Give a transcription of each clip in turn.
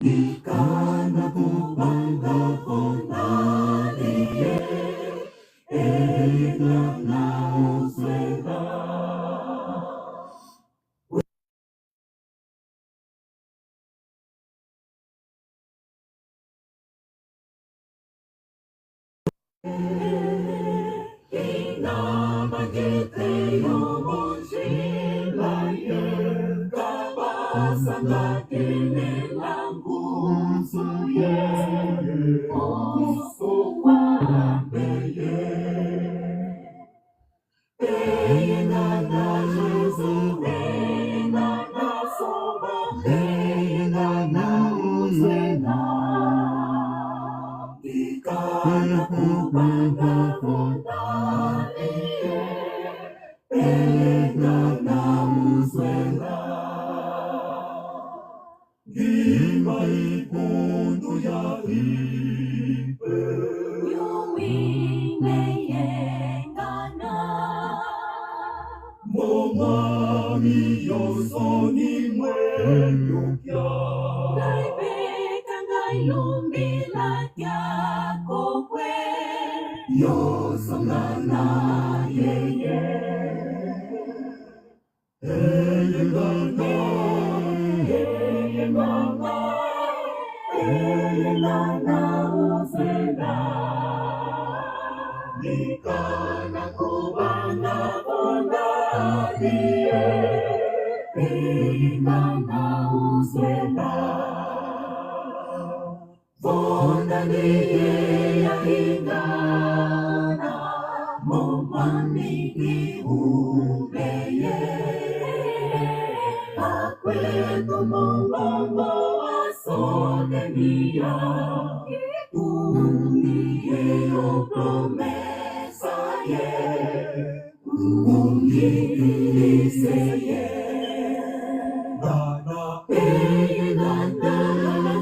Ikaw na kubanga kondaliye, ikaw na usweka. Inamagiteyo monshilaye, kabasangakine langusuye, osuwambeye. Eyengana Jesu, eyengana soba, eyengana uswena. Ikana kubanga kondaliye, eyengana uswena. Gima ikundu ya ipe, yuwine yengana. Momami yosoni mwenyukya, naibeka ngailumila kyako kwe, yosongana yeye. Eyengana, eyengana, eyengana uswena. Ikana kubanga kondaliye, eyengana uswena. Kondaliye yahingana, momamiki ubeye. Akwetu mongongo asodenia, uniye yo promesa ye, ungiise ye. Gana, eyengana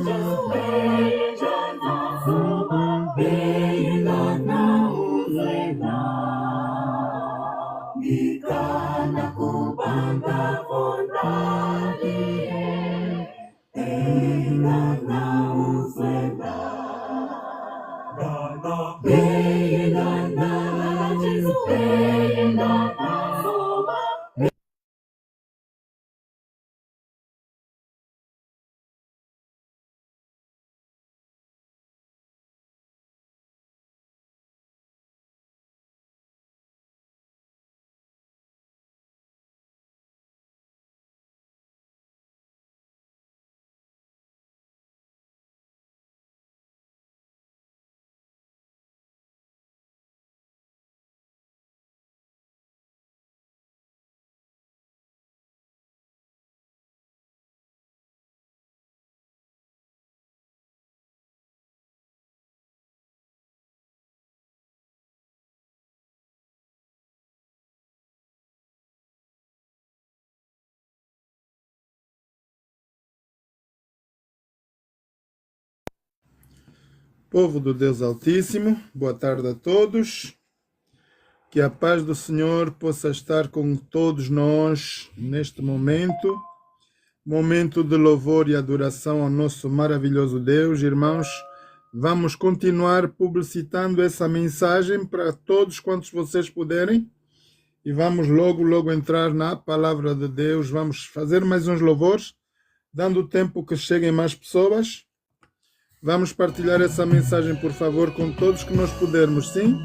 Jesu, eyengana soba, eyengana uswena. Ikana kubanga kondaliye, eyengana uswena. Gana, eyengana Jesu, eyengana soba. Povo do Deus Altíssimo, boa tarde a todos. Que a paz do Senhor possa estar com todos nós neste momento de louvor e adoração ao nosso maravilhoso Deus. Irmãos, vamos continuar publicitando essa mensagem para todos quantos vocês puderem e vamos logo entrar na palavra de Deus. Vamos fazer mais uns louvores, dando tempo que cheguem mais pessoas. Vamos partilhar essa mensagem, por favor, com todos que nós pudermos, sim?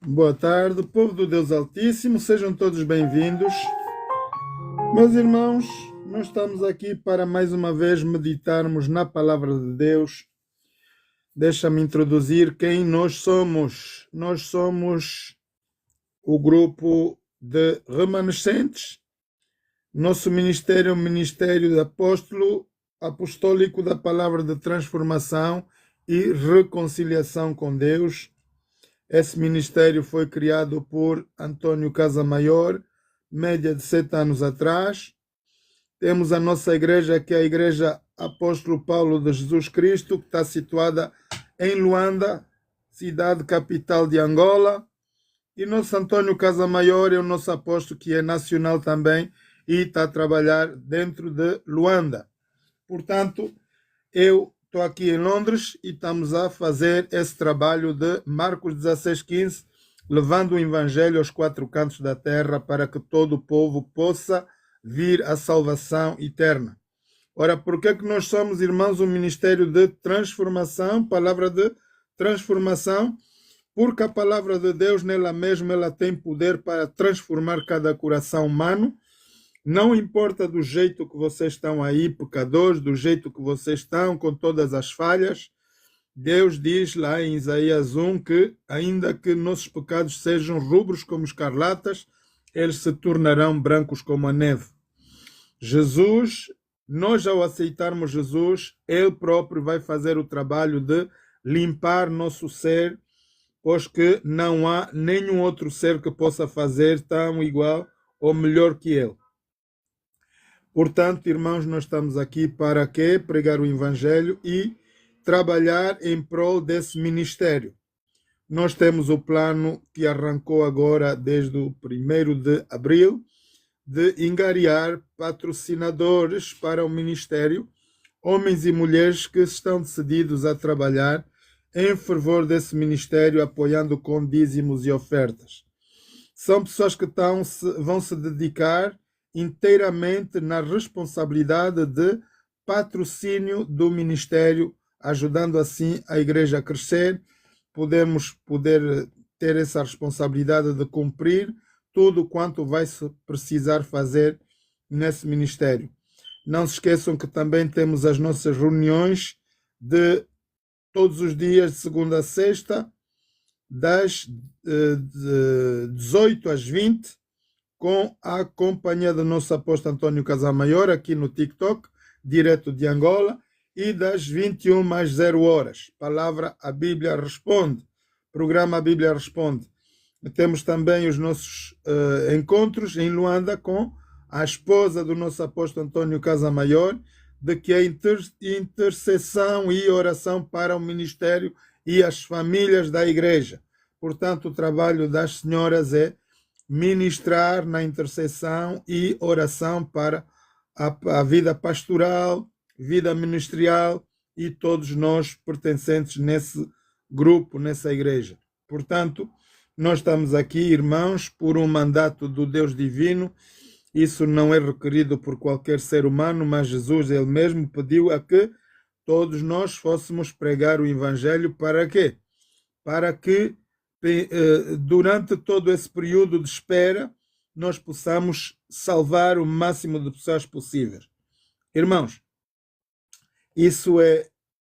Boa tarde, povo do Deus Altíssimo, sejam todos bem-vindos. Meus irmãos, nós estamos aqui para mais uma vez meditarmos na Palavra de Deus. Deixa-me introduzir quem nós somos. Nós somos o grupo de remanescentes. Nosso ministério é o Ministério de Apostólico da Palavra de Transformação e Reconciliação com Deus. Esse ministério foi criado por Antônio Casamaior, média de 7 anos atrás. Temos a nossa igreja, que é a Igreja Apóstolo Paulo de Jesus Cristo, que está situada em Luanda, cidade capital de Angola. E nosso Antônio Casamaior é o nosso apóstolo, que é nacional também e está a trabalhar dentro de Luanda. Portanto, eu estou aqui em Londres e estamos a fazer esse trabalho de Marcos 16:15, levando o Evangelho aos 4 cantos da terra para que todo o povo possa vir à salvação eterna. Ora, por que nós somos, irmãos, um ministério de transformação, palavra de transformação? Porque a palavra de Deus, nela mesma, ela tem poder para transformar cada coração humano. Não importa do jeito que vocês estão aí, pecadores, do jeito que vocês estão, com todas as falhas. Deus diz lá em Isaías 1 que, ainda que nossos pecados sejam rubros como escarlatas, eles se tornarão brancos como a neve. Jesus, nós ao aceitarmos Jesus, Ele próprio vai fazer o trabalho de limpar nosso ser, pois que não há nenhum outro ser que possa fazer tão igual ou melhor que Ele. Portanto, irmãos, nós estamos aqui para quê? Pregar o Evangelho e trabalhar em prol desse ministério. Nós temos o plano que arrancou agora desde o 1º de abril de angariar patrocinadores para o ministério, homens e mulheres que estão decididos a trabalhar em favor desse ministério, apoiando com dízimos e ofertas. São pessoas que vão se dedicar inteiramente na responsabilidade de patrocínio do ministério, ajudando assim a igreja a crescer. Poder ter essa responsabilidade de cumprir tudo quanto vai se precisar fazer nesse ministério. Não se esqueçam que também temos as nossas reuniões de todos os dias, de segunda a sexta, das 18 às 20, com a companhia do nosso apóstolo Antônio Casamaior, aqui no TikTok, direto de Angola, e das 21 às 0 horas. Palavra A Bíblia Responde. Programa A Bíblia Responde. Temos também os nossos encontros em Luanda com a esposa do nosso apóstolo Antônio Casamaior, de que a intercessão e oração para o ministério e as famílias da igreja. Portanto, o trabalho das senhoras é ministrar na intercessão e oração para a vida pastoral, vida ministerial e todos nós pertencentes nesse grupo, nessa igreja. Portanto, nós estamos aqui, irmãos, por um mandato do Deus divino. Isso não é requerido por qualquer ser humano, mas Jesus, ele mesmo, pediu a que todos nós fôssemos pregar o evangelho. Para quê? Para que durante todo esse período de espera nós possamos salvar o máximo de pessoas possíveis. Irmãos, isso é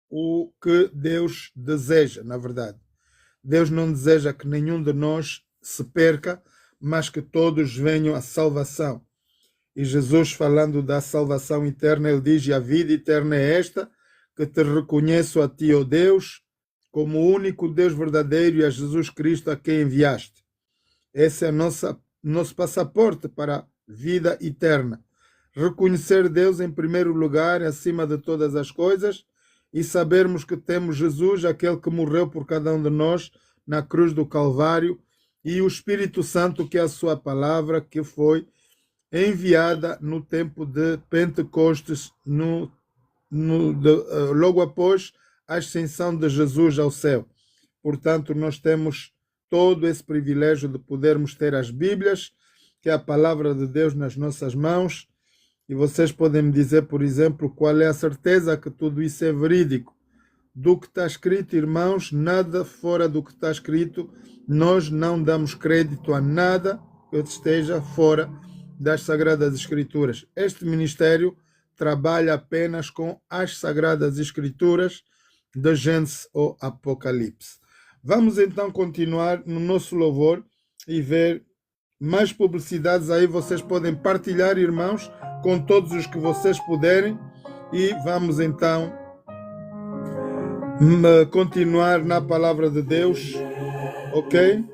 o que Deus deseja, na verdade. Deus não deseja que nenhum de nós se perca, mas que todos venham à salvação. E Jesus, falando da salvação eterna, ele diz: a vida eterna é esta, que te reconheço a ti, ó Deus, como o único Deus verdadeiro, e a Jesus Cristo a quem enviaste. Esse é nosso passaporte para a vida eterna. Reconhecer Deus em primeiro lugar, acima de todas as coisas, e sabermos que temos Jesus, aquele que morreu por cada um de nós na cruz do Calvário, e o Espírito Santo, que é a sua palavra, que foi enviada no tempo de Pentecostes, logo após a ascensão de Jesus ao céu. Portanto, nós temos todo esse privilégio de podermos ter as Bíblias, que é a palavra de Deus, nas nossas mãos. E vocês podem me dizer, por exemplo, qual é a certeza que tudo isso é verídico. Do que está escrito, irmãos, nada fora do que está escrito. Nós não damos crédito a nada que esteja fora das Sagradas Escrituras. Este ministério trabalha apenas com as Sagradas Escrituras, de Gênesis ao Apocalipse. Vamos então continuar no nosso louvor e ver mais publicidades. Aí vocês podem partilhar, irmãos, com todos os que vocês puderem, e vamos então continuar na palavra de Deus, ok?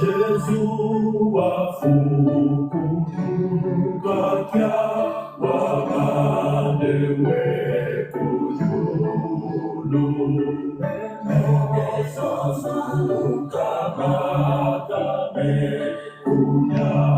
Jesus afufuka waganewe kujulu sasa ukamagame kunyaka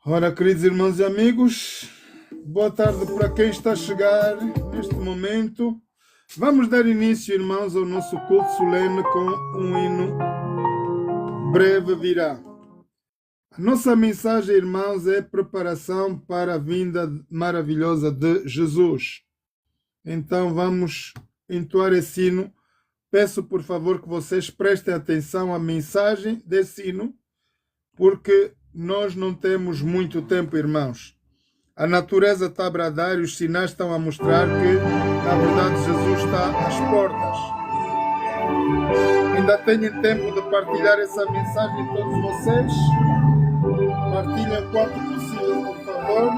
Ora, queridos irmãos e amigos, boa tarde para quem está a chegar neste momento. Vamos dar início, irmãos, ao nosso culto solene com um hino breve virá. A nossa mensagem, irmãos, é preparação para a vinda maravilhosa de Jesus. Então vamos entoar esse hino. Peço, por favor, que vocês prestem atenção à mensagem desse hino, porque nós não temos muito tempo, irmãos. A natureza está a bradar e os sinais estão a mostrar que, na verdade, Jesus está às portas. Ainda tenho tempo de partilhar essa mensagem com todos vocês. Partilhem o quanto possível, por favor.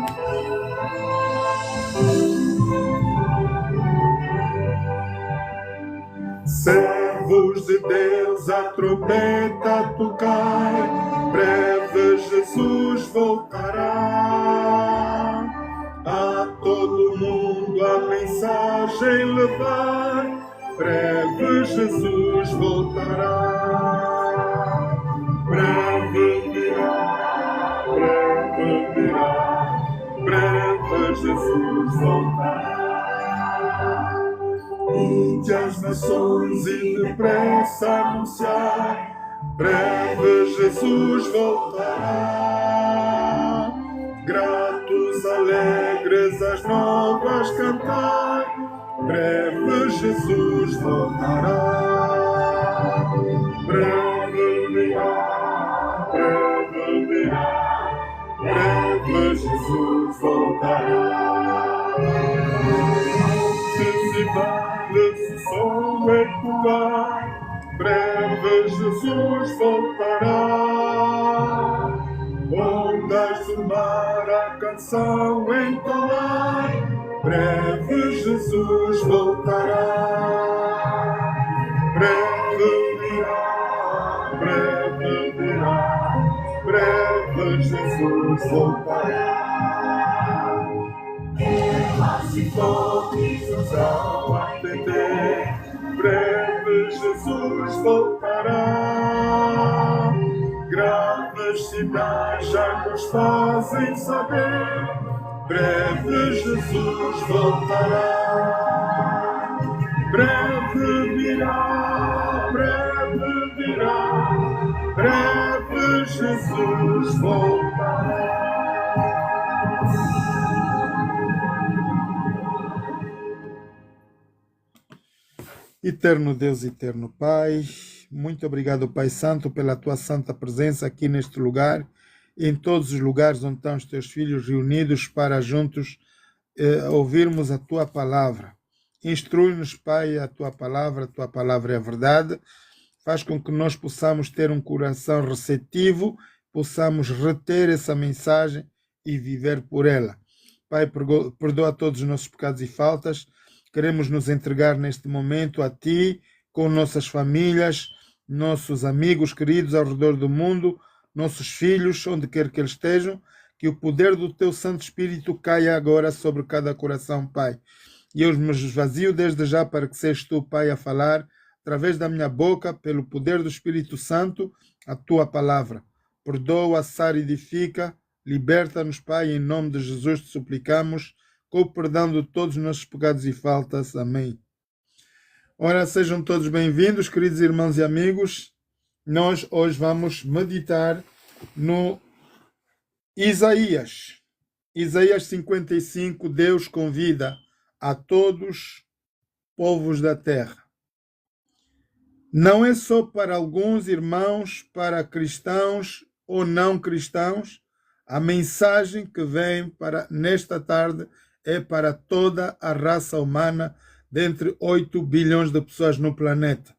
Servos de Deus, a trombeta tocai, breve Jesus voltará. A todo mundo a mensagem levar, breve Jesus voltará. Breve virá, breve Jesus voltará. Ide as nações e depressa anunciar, breve Jesus voltará. Gratos, alegres, as novas cantar, breve Jesus voltará. Breve virá, breve Jesus voltará. Se som ecoar, breve Jesus voltará. Ondas do mar a canção entoar, breve Jesus voltará. Breve virá, breve Jesus voltará. Elas hipócritas ao atender, breve Jesus voltará. Graves sinais já nos fazem saber, breve Jesus voltará. Breve virá, breve Jesus voltará. Eterno Deus, eterno Pai, muito obrigado, Pai Santo, pela tua santa presença aqui neste lugar e em todos os lugares onde estão os teus filhos reunidos para juntos ouvirmos a tua palavra. Instrui-nos, Pai, a tua palavra é a verdade. Faz com que nós possamos ter um coração receptivo, possamos reter essa mensagem e viver por ela. Pai, perdoa todos os nossos pecados e faltas. Queremos nos entregar neste momento a Ti, com nossas famílias, nossos amigos queridos ao redor do mundo, nossos filhos, onde quer que eles estejam, que o poder do Teu Santo Espírito caia agora sobre cada coração, Pai. E eu me esvazio desde já para que sejas Tu, Pai, a falar, através da minha boca, pelo poder do Espírito Santo, a Tua palavra. Perdoa, sara e edifica, Liberta-nos, Pai, em nome de Jesus te suplicamos, com o perdão de todos os nossos pecados e faltas. Amém. Ora, sejam todos bem-vindos, queridos irmãos e amigos. Nós hoje vamos meditar no Isaías 55. Deus convida a todos povos da terra. Não é só para alguns irmãos, para cristãos ou não cristãos. A mensagem que vem para nesta tarde é para toda a raça humana, dentre 8 bilhões de pessoas no planeta.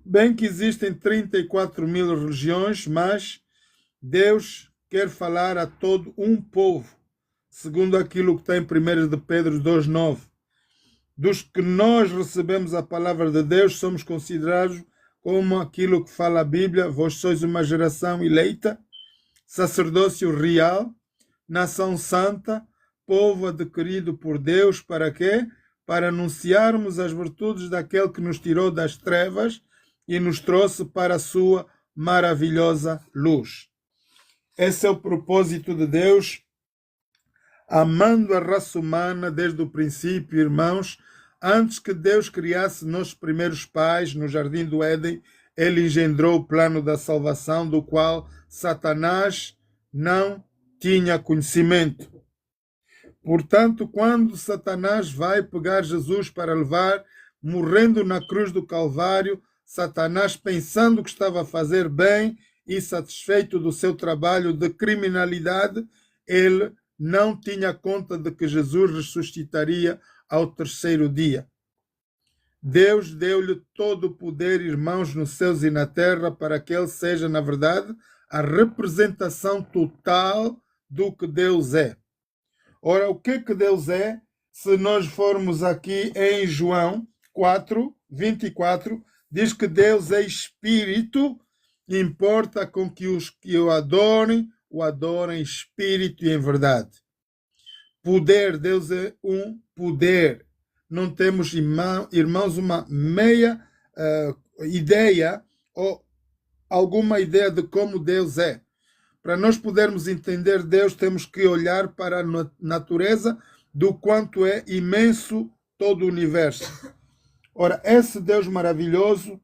Bem que existem 34 mil religiões, mas Deus quer falar a todo um povo, segundo aquilo que está em 1 de Pedro 2,9. Dos que nós recebemos a palavra de Deus, somos considerados como aquilo que fala a Bíblia: vós sois uma geração eleita, sacerdócio real, nação santa, povo adquirido por Deus. Para quê? Para anunciarmos as virtudes daquele que nos tirou das trevas e nos trouxe para a sua maravilhosa luz. Esse é o propósito de Deus, amando a raça humana desde o princípio, irmãos. Antes que Deus criasse nossos primeiros pais no jardim do Éden, ele engendrou o plano da salvação, do qual Satanás não tinha conhecimento. Portanto, quando Satanás vai pegar Jesus para levar, morrendo na cruz do Calvário, Satanás, pensando que estava a fazer bem e satisfeito do seu trabalho de criminalidade, ele não tinha conta de que Jesus ressuscitaria ao terceiro dia. Deus deu-lhe todo o poder, irmãos, nos céus e na terra, para que ele seja, na verdade, a representação total do que Deus é. Ora, o que Deus é? Se nós formos aqui em João 4:24, diz que Deus é Espírito, e importa com que os que o adorem em espírito e em verdade. Poder, Deus é um poder. Não temos, irmãos, uma meia ideia ou alguma ideia de como Deus é. Para nós podermos entender Deus, temos que olhar para a natureza, do quanto é imenso todo o universo. Ora, esse Deus maravilhoso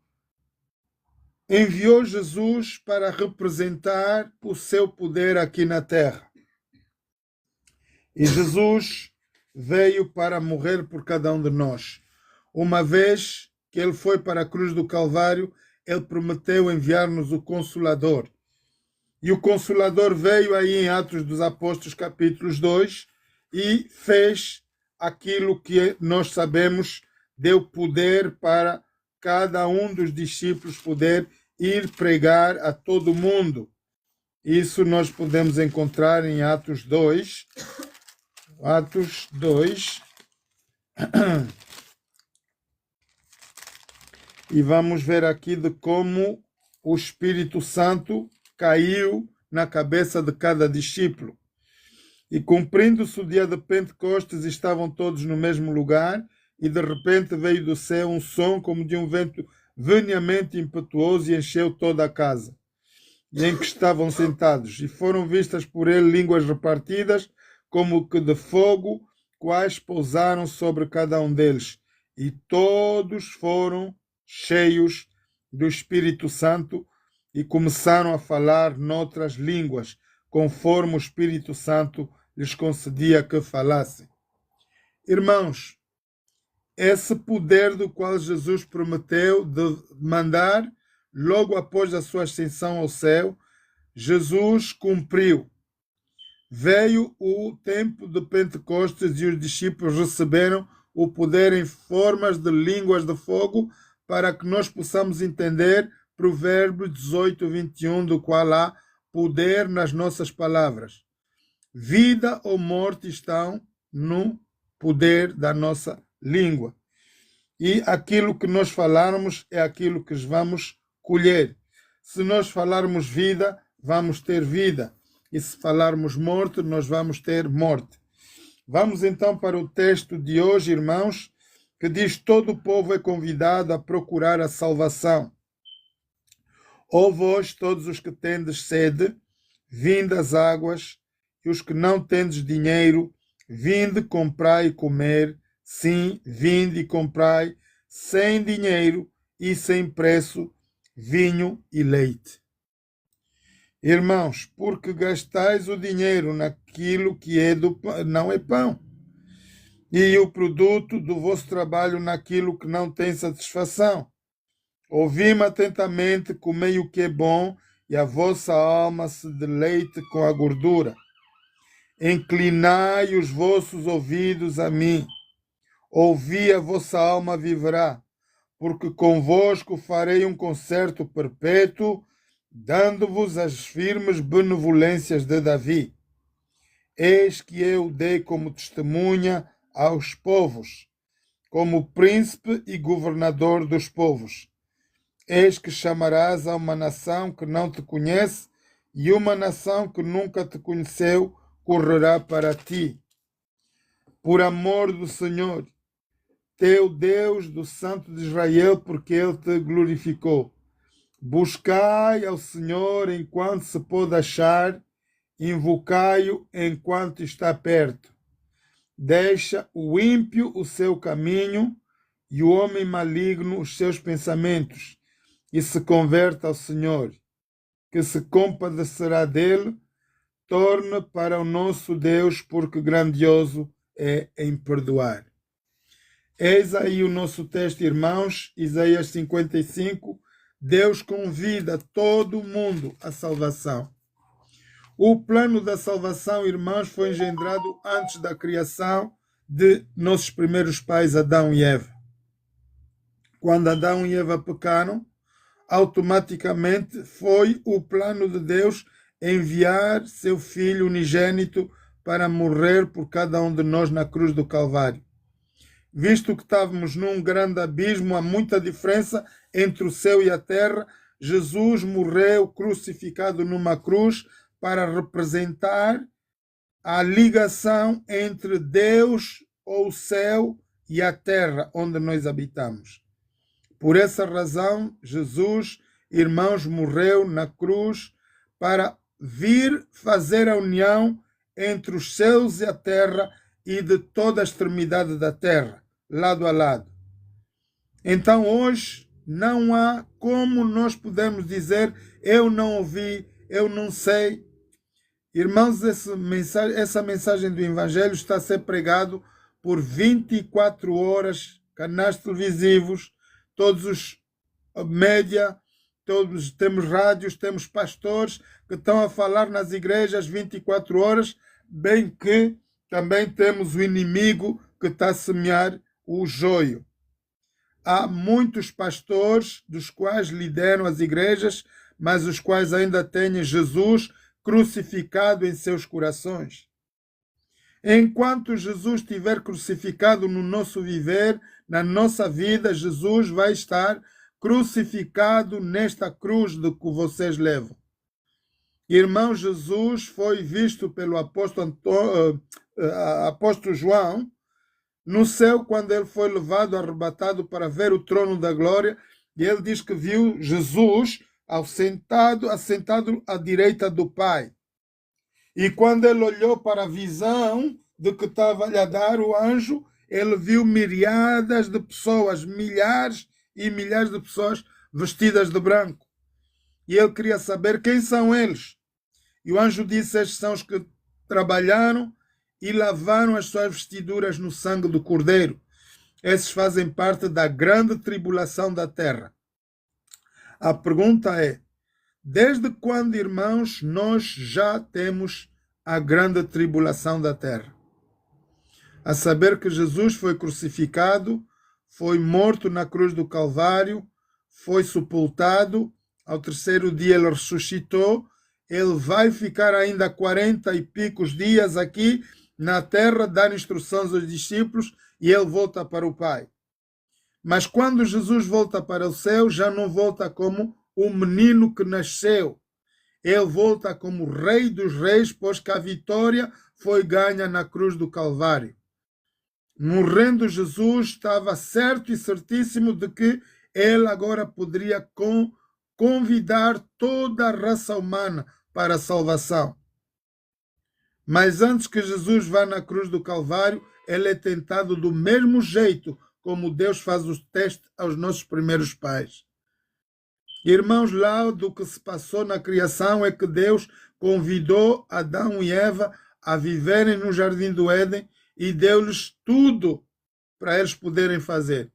enviou Jesus para representar o seu poder aqui na terra. E Jesus veio para morrer por cada um de nós. Uma vez que ele foi para a cruz do Calvário, ele prometeu enviar-nos o Consolador. E o Consolador veio aí em Atos dos Apóstolos, capítulos 2, e fez aquilo que nós sabemos, deu poder para cada um dos discípulos poder ir pregar a todo mundo. Isso nós podemos encontrar em Atos 2. Atos 2. E vamos ver aqui de como o Espírito Santo caiu na cabeça de cada discípulo. E cumprindo-se o dia de Pentecostes, estavam todos no mesmo lugar, e de repente veio do céu um som como de um vento veniamente impetuoso e encheu toda a casa em que estavam sentados. E foram vistas por ele línguas repartidas, como que de fogo, quais pousaram sobre cada um deles. E todos foram cheios do Espírito Santo e começaram a falar noutras línguas, conforme o Espírito Santo lhes concedia que falassem. Irmãos, esse poder do qual Jesus prometeu de mandar logo após a sua ascensão ao céu, Jesus cumpriu. Veio o tempo de Pentecostes e os discípulos receberam o poder em formas de línguas de fogo, para que nós possamos entender Provérbios 18:21, do qual há poder nas nossas palavras. Vida ou morte estão no poder da nossa língua. E aquilo que nós falarmos é aquilo que vamos colher. Se nós falarmos vida, vamos ter vida. E se falarmos morte, nós vamos ter morte. Vamos então para o texto de hoje, irmãos, que diz: todo o povo é convidado a procurar a salvação. Ó vós, todos os que tendes sede, vinde às águas, e os que não tendes dinheiro, vinde, comprai e comer. Sim, vinde e comprai, sem dinheiro e sem preço, vinho e leite. Irmãos, porque gastais o dinheiro naquilo que não é pão, e o produto do vosso trabalho naquilo que não tem satisfação. Ouvi-me atentamente, comei o que é bom, e a vossa alma se deleite com a gordura. Inclinai os vossos ouvidos a mim. Ouvi, a vossa alma viverá, porque convosco farei um concerto perpétuo, dando-vos as firmes benevolências de Davi. Eis que eu dei como testemunha aos povos, como príncipe e governador dos povos. Eis que chamarás a uma nação que não te conhece, e uma nação que nunca te conheceu correrá para ti. Por amor do Senhor, teu Deus, do Santo de Israel, porque ele te glorificou. Buscai ao Senhor enquanto se pode achar, invocai-o enquanto está perto. Deixa o ímpio o seu caminho e o homem maligno os seus pensamentos, e se converta ao Senhor, que se compadecerá dele. Torne para o nosso Deus, porque grandioso é em perdoar. Eis aí o nosso texto, irmãos, Isaías 55. Deus convida todo mundo à salvação. O plano da salvação, irmãos, foi engendrado antes da criação de nossos primeiros pais, Adão e Eva. Quando Adão e Eva pecaram, automaticamente foi o plano de Deus enviar seu Filho unigênito para morrer por cada um de nós na cruz do Calvário. Visto que estávamos num grande abismo, há muita diferença entre o céu e a terra, Jesus morreu crucificado numa cruz para representar a ligação entre Deus, ou o céu, e a terra onde nós habitamos. Por essa razão, Jesus, irmãos, morreu na cruz para vir fazer a união entre os céus e a terra e de toda a extremidade da terra, lado a lado. Então, hoje, não há como nós podemos dizer: eu não ouvi, eu não sei. Irmãos, essa mensagem do Evangelho está a ser pregado por 24 horas, canais televisivos, todos os média, todos temos rádios, temos pastores que estão a falar nas igrejas 24 horas, bem que também temos o inimigo que está a semear o joio. Há muitos pastores dos quais lideram as igrejas, mas os quais ainda têm Jesus crucificado em seus corações. Enquanto Jesus estiver crucificado no nosso viver, na nossa vida, Jesus vai estar crucificado nesta cruz de que vocês levam. Irmão, Jesus foi visto pelo apóstolo João no céu quando ele foi levado, arrebatado para ver o trono da glória, e ele diz que viu Jesus assentado à direita do Pai. E quando ele olhou para a visão de que estava-lhe a dar o anjo, ele viu milhares de pessoas, milhares e milhares de pessoas vestidas de branco. E ele queria saber quem são eles. E o anjo disse: estes são os que trabalharam e lavaram as suas vestiduras no sangue do Cordeiro. Esses fazem parte da grande tribulação da terra. A pergunta é: desde quando, irmãos, nós já temos a grande tribulação da terra? A saber que Jesus foi crucificado, foi morto na cruz do Calvário, foi sepultado, ao terceiro dia ele ressuscitou, ele vai ficar ainda 40 e picos dias aqui na terra, dar instruções aos discípulos, e ele volta para o Pai. Mas quando Jesus volta para o céu, já não volta como o menino que nasceu. Ele volta como Rei dos Reis, pois que a vitória foi ganha na cruz do Calvário. Morrendo Jesus, estava certo e certíssimo de que ele agora poderia convidar toda a raça humana para a salvação. Mas antes que Jesus vá na cruz do Calvário, ele é tentado do mesmo jeito como Deus faz o teste aos nossos primeiros pais. Irmãos, lá do que se passou na criação é que Deus convidou Adão e Eva a viverem no jardim do Éden e deu-lhes tudo para eles poderem fazer.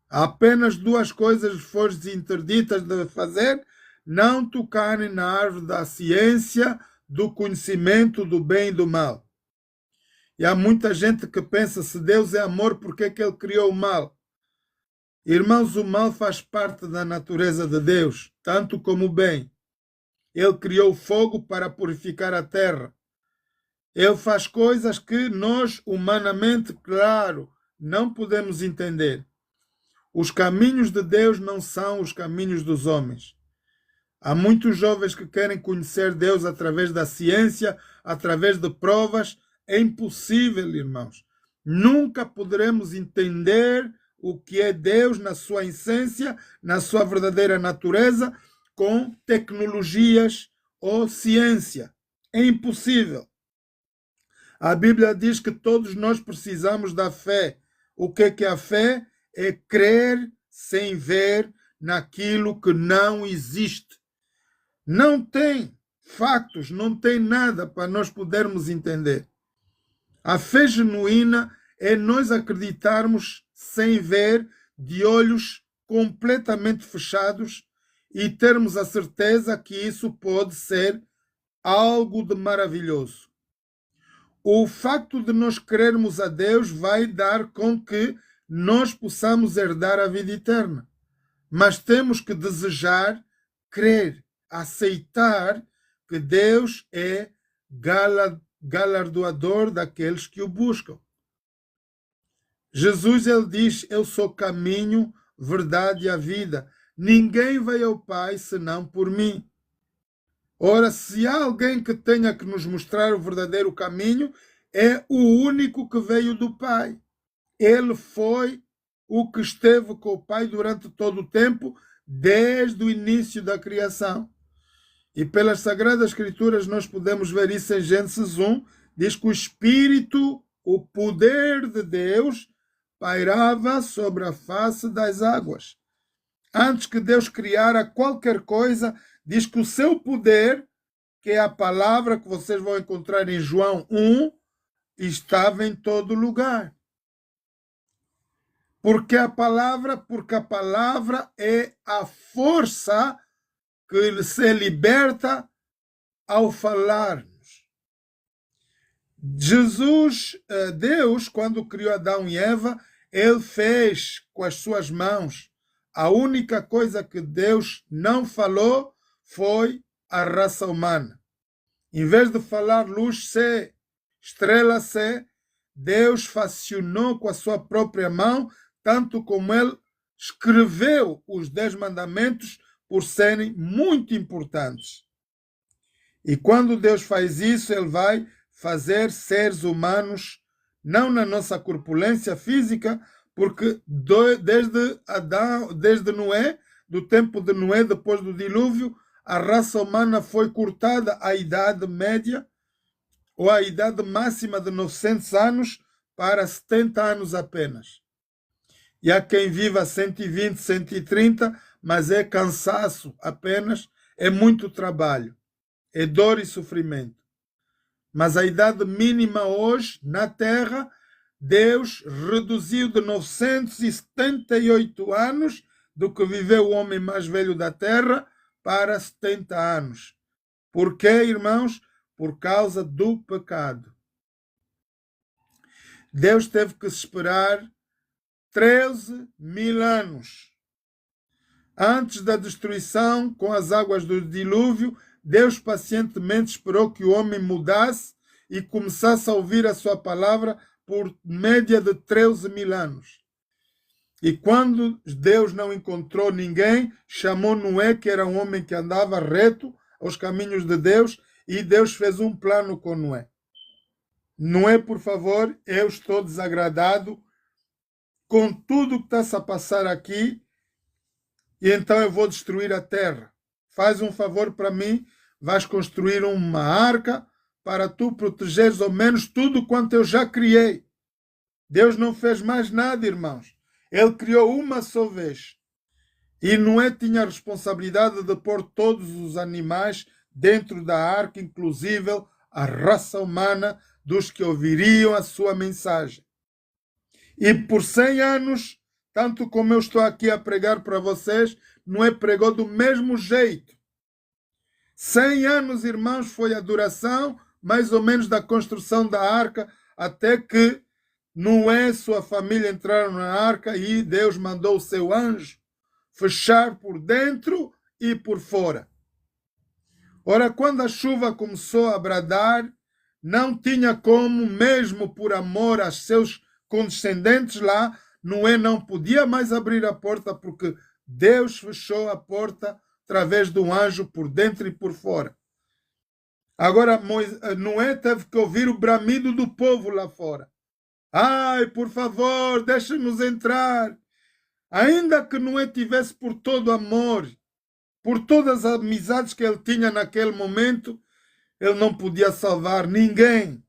Apenas duas coisas foram interditas de fazer: não tocarem na árvore da ciência, do conhecimento do bem e do mal. E há muita gente que pensa, se Deus é amor, por que é que ele criou o mal? Irmãos, o mal faz parte da natureza de Deus, tanto como o bem. Ele criou fogo para purificar a terra. Ele faz coisas que nós, humanamente, claro, não podemos entender. Os caminhos de Deus não são os caminhos dos homens. Há muitos jovens que querem conhecer Deus através da ciência, através de provas. É impossível, irmãos. Nunca poderemos entender o que é Deus na sua essência, na sua verdadeira natureza, com tecnologias ou ciência. É impossível. A Bíblia diz que todos nós precisamos da fé. O que é a fé? É crer sem ver naquilo que não existe. Não tem factos, não tem nada para nós podermos entender. A fé genuína é nós acreditarmos sem ver, de olhos completamente fechados, e termos a certeza que isso pode ser algo de maravilhoso. O facto de nós crermos a Deus vai dar com que nós possamos herdar a vida eterna. Mas temos que desejar, crer, aceitar que Deus é galardoador daqueles que o buscam. Jesus, ele diz, eu sou caminho, verdade e a vida. Ninguém vai ao Pai senão por mim. Ora, se há alguém que tenha que nos mostrar o verdadeiro caminho, é o único que veio do Pai. Ele foi o que esteve com o Pai durante todo o tempo, desde o início da criação. E pelas Sagradas Escrituras nós podemos ver isso em Gênesis 1, diz que o Espírito, o poder de Deus, pairava sobre a face das águas. Antes que Deus criara qualquer coisa, diz que o seu poder, que é a palavra que vocês vão encontrar em João 1, estava em todo lugar. Porque a palavra é a força que se liberta ao falarmos. Jesus, Deus, quando criou Adão e Eva, ele fez com as suas mãos. A única coisa que Deus não falou foi a raça humana. Em vez de falar luz se, estrela se, Deus facionou com a sua própria mão, tanto como ele escreveu os 10 mandamentos por serem muito importantes. E quando Deus faz isso, ele vai fazer seres humanos, não na nossa corpulência física, porque desde Noé, do tempo de Noé, depois do dilúvio, a raça humana foi cortada à idade média, ou à idade máxima de 900 anos, para 70 anos apenas. E há quem viva 120, 130, mas é cansaço apenas, é muito trabalho, é dor e sofrimento. Mas a idade mínima hoje, na Terra, Deus reduziu de 978 anos, do que viveu o homem mais velho da Terra, para 70 anos. Por quê, irmãos? Por causa do pecado. Deus teve que esperar 13.000 anos. Antes da destruição, com as águas do dilúvio, Deus pacientemente esperou que o homem mudasse e começasse a ouvir a sua palavra por média de 13.000 anos. E quando Deus não encontrou ninguém, chamou Noé, que era um homem que andava reto aos caminhos de Deus, e Deus fez um plano com Noé. Noé, por favor, eu estou desagradado com tudo que está-se a passar aqui, e então eu vou destruir a terra. Faz um favor para mim, vais construir uma arca para tu protegeres ao menos tudo quanto eu já criei. Deus não fez mais nada, irmãos. Ele criou uma só vez. E Noé tinha a responsabilidade de pôr todos os animais dentro da arca, inclusive a raça humana dos que ouviriam a sua mensagem. E por 100 anos, tanto como eu estou aqui a pregar para vocês, Noé pregou do mesmo jeito. 100 anos, irmãos, foi a duração, mais ou menos, da construção da arca, até que Noé e sua família entraram na arca e Deus mandou o seu anjo fechar por dentro e por fora. Ora, quando a chuva começou a bradar, não tinha como, mesmo por amor aos seus condescendentes lá, Noé não podia mais abrir a porta porque Deus fechou a porta através do anjo por dentro e por fora. Agora, Noé teve que ouvir o bramido do povo lá fora. Ai, por favor, deixe-nos entrar. Ainda que Noé tivesse por todo amor, por todas as amizades que ele tinha naquele momento, ele não podia salvar ninguém.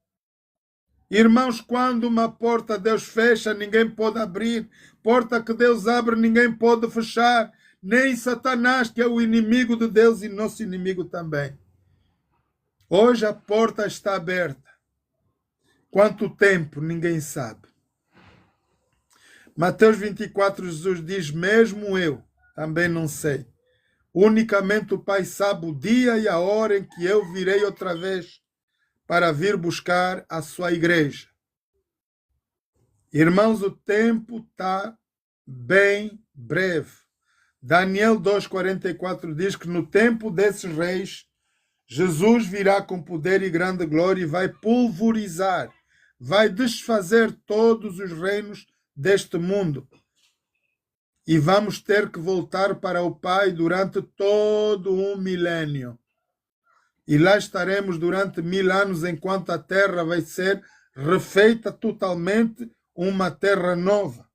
Irmãos, quando uma porta Deus fecha, ninguém pode abrir. Porta que Deus abre, ninguém pode fechar. Nem Satanás, que é o inimigo de Deus e nosso inimigo também. Hoje a porta está aberta. Quanto tempo, ninguém sabe. Mateus 24, Jesus diz, mesmo eu também não sei. Unicamente o Pai sabe o dia e a hora em que eu virei outra vez para vir buscar a sua igreja. Irmãos, o tempo está bem breve. Daniel 2,44 diz que no tempo desses reis, Jesus virá com poder e grande glória e vai pulverizar, vai desfazer todos os reinos deste mundo. E vamos ter que voltar para o Pai durante todo um milênio. E lá estaremos durante 1000 anos, enquanto a terra vai ser refeita totalmente, uma terra nova.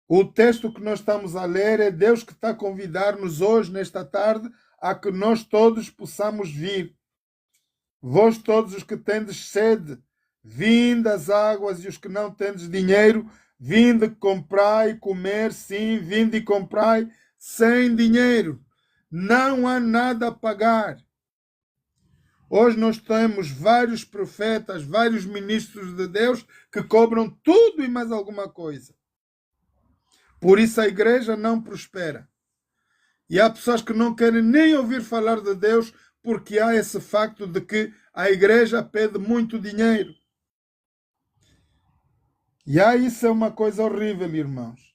O texto que nós estamos a ler é Deus que está a convidar-nos hoje, nesta tarde, a que nós todos possamos vir. Vós todos os que tendes sede, vinde às águas, e os que não tendes dinheiro, vinde comprai e comer, sim, vinde e comprai sem dinheiro. Não há nada a pagar. Hoje nós temos vários profetas, vários ministros de Deus que cobram tudo e mais alguma coisa. Por isso a igreja não prospera. E há pessoas que não querem nem ouvir falar de Deus porque há esse facto de que a igreja pede muito dinheiro. E isso é uma coisa horrível, irmãos.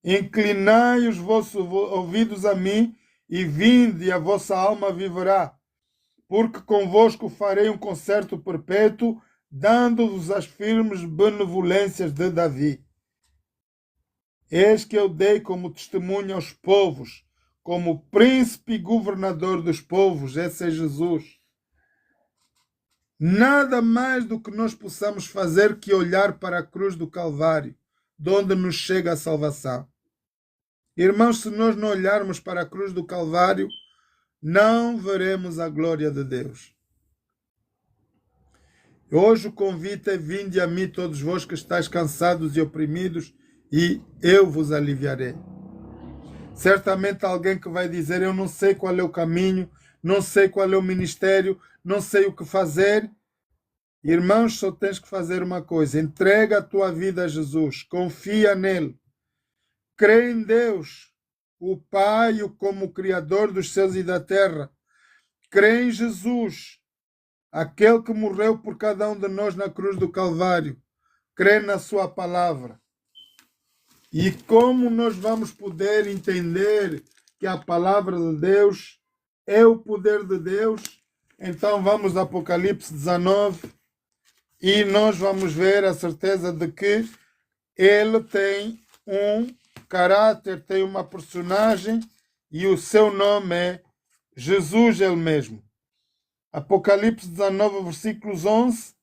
Inclinai os vossos ouvidos a mim e vinde e a vossa alma viverá. Porque convosco farei um concerto perpétuo, dando-vos as firmes benevolências de Davi. Eis que eu dei como testemunho aos povos, como príncipe e governador dos povos, esse é Jesus. Nada mais do que nós possamos fazer que olhar para a cruz do Calvário, de onde nos chega a salvação. Irmãos, se nós não olharmos para a cruz do Calvário, não veremos a glória de Deus. Hoje o convite é: vinde a mim todos vós que estáis cansados e oprimidos, e eu vos aliviarei. Certamente alguém que vai dizer, eu não sei qual é o caminho, não sei qual é o ministério, não sei o que fazer. Irmãos, só tens que fazer uma coisa: entrega a tua vida a Jesus, confia nele, crê em Deus, o Pai como o Criador dos céus e da terra. Crê em Jesus, aquele que morreu por cada um de nós na cruz do Calvário. Crê na sua palavra. E como nós vamos poder entender que a palavra de Deus é o poder de Deus? Então vamos a Apocalipse 19 e nós vamos ver a certeza de que ele tem um caráter, tem uma personagem e o seu nome é Jesus ele mesmo. Apocalipse 19, versículos 11.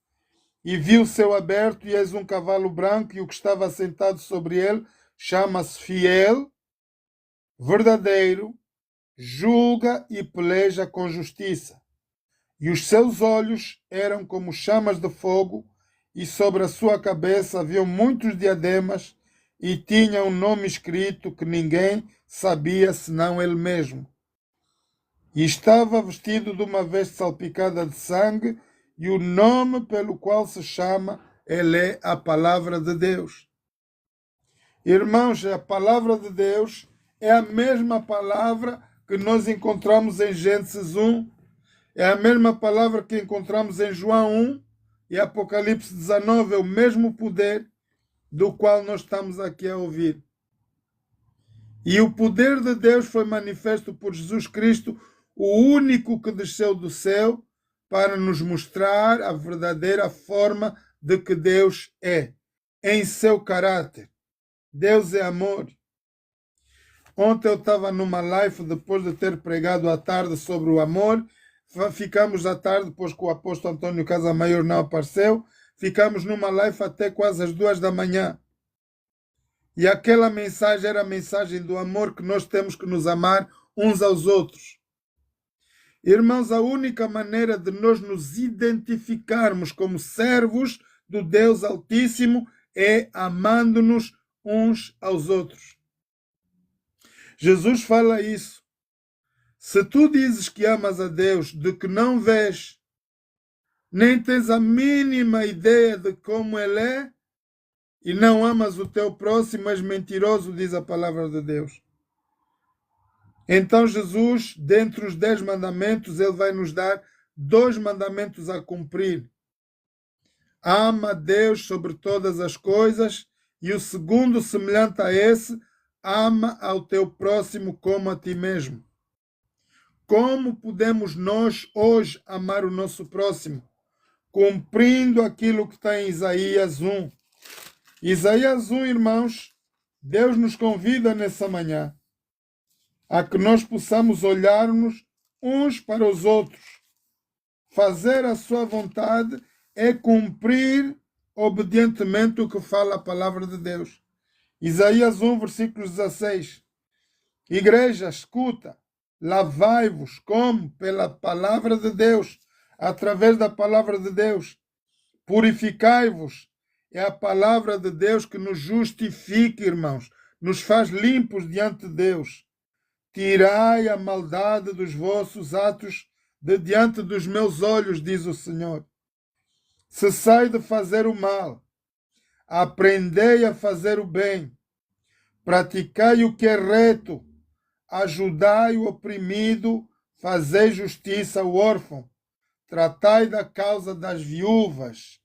E vi o céu aberto, e eis um cavalo branco, e o que estava sentado sobre ele chama-se Fiel, Verdadeiro, julga e peleja com justiça. e os seus olhos eram como chamas de fogo, e sobre a sua cabeça haviam muitos diademas, e tinha um nome escrito que ninguém sabia senão ele mesmo. E estava vestido de uma veste salpicada de sangue, e o nome pelo qual se chama, ele é a Palavra de Deus. Irmãos, a Palavra de Deus é a mesma palavra que nós encontramos em Gênesis 1, é a mesma palavra que encontramos em João 1 e Apocalipse 19, é o mesmo poder do qual nós estamos aqui a ouvir. E o poder de Deus foi manifesto por Jesus Cristo, o único que desceu do céu, para nos mostrar a verdadeira forma de que Deus é, em seu caráter. Deus é amor. Ontem eu estava numa live, depois de ter pregado à tarde sobre o amor. Ficamos à tarde, depois que o apóstolo Antônio Casamaior não apareceu, ficamos numa live até quase às 2 da manhã. E aquela mensagem era a mensagem do amor, que nós temos que nos amar uns aos outros. Irmãos, a única maneira de nós nos identificarmos como servos do Deus Altíssimo é amando-nos uns aos outros. Jesus fala isso. Se tu dizes que amas a Deus, de que não vês, nem tens a mínima ideia de como Ele é, e não amas o teu próximo, és mentiroso, diz a palavra de Deus. Então Jesus, dentre os 10 mandamentos, Ele vai nos dar 2 mandamentos a cumprir. Ama a Deus sobre todas as coisas, e o segundo, semelhante a esse, ama ao teu próximo como a ti mesmo. Como podemos nós hoje amar o nosso próximo? Cumprindo aquilo que está em Isaías 1. Isaías 1, irmãos, Deus nos convida nessa manhã a que nós possamos olhar-nos uns para os outros. Fazer a sua vontade é cumprir obedientemente o que fala a palavra de Deus. Isaías 1, versículo 16. Igreja, escuta, lavai-vos como? Pela palavra de Deus, através da palavra de Deus. Purificai-vos. É a palavra de Deus que nos justifica, irmãos, nos faz limpos diante de Deus. Tirai a maldade dos vossos atos de diante dos meus olhos, diz o Senhor. Cessai de fazer o mal. Aprendei a fazer o bem. Praticai o que é reto. Ajudai o oprimido. Fazei justiça ao órfão. Tratai da causa das viúvas.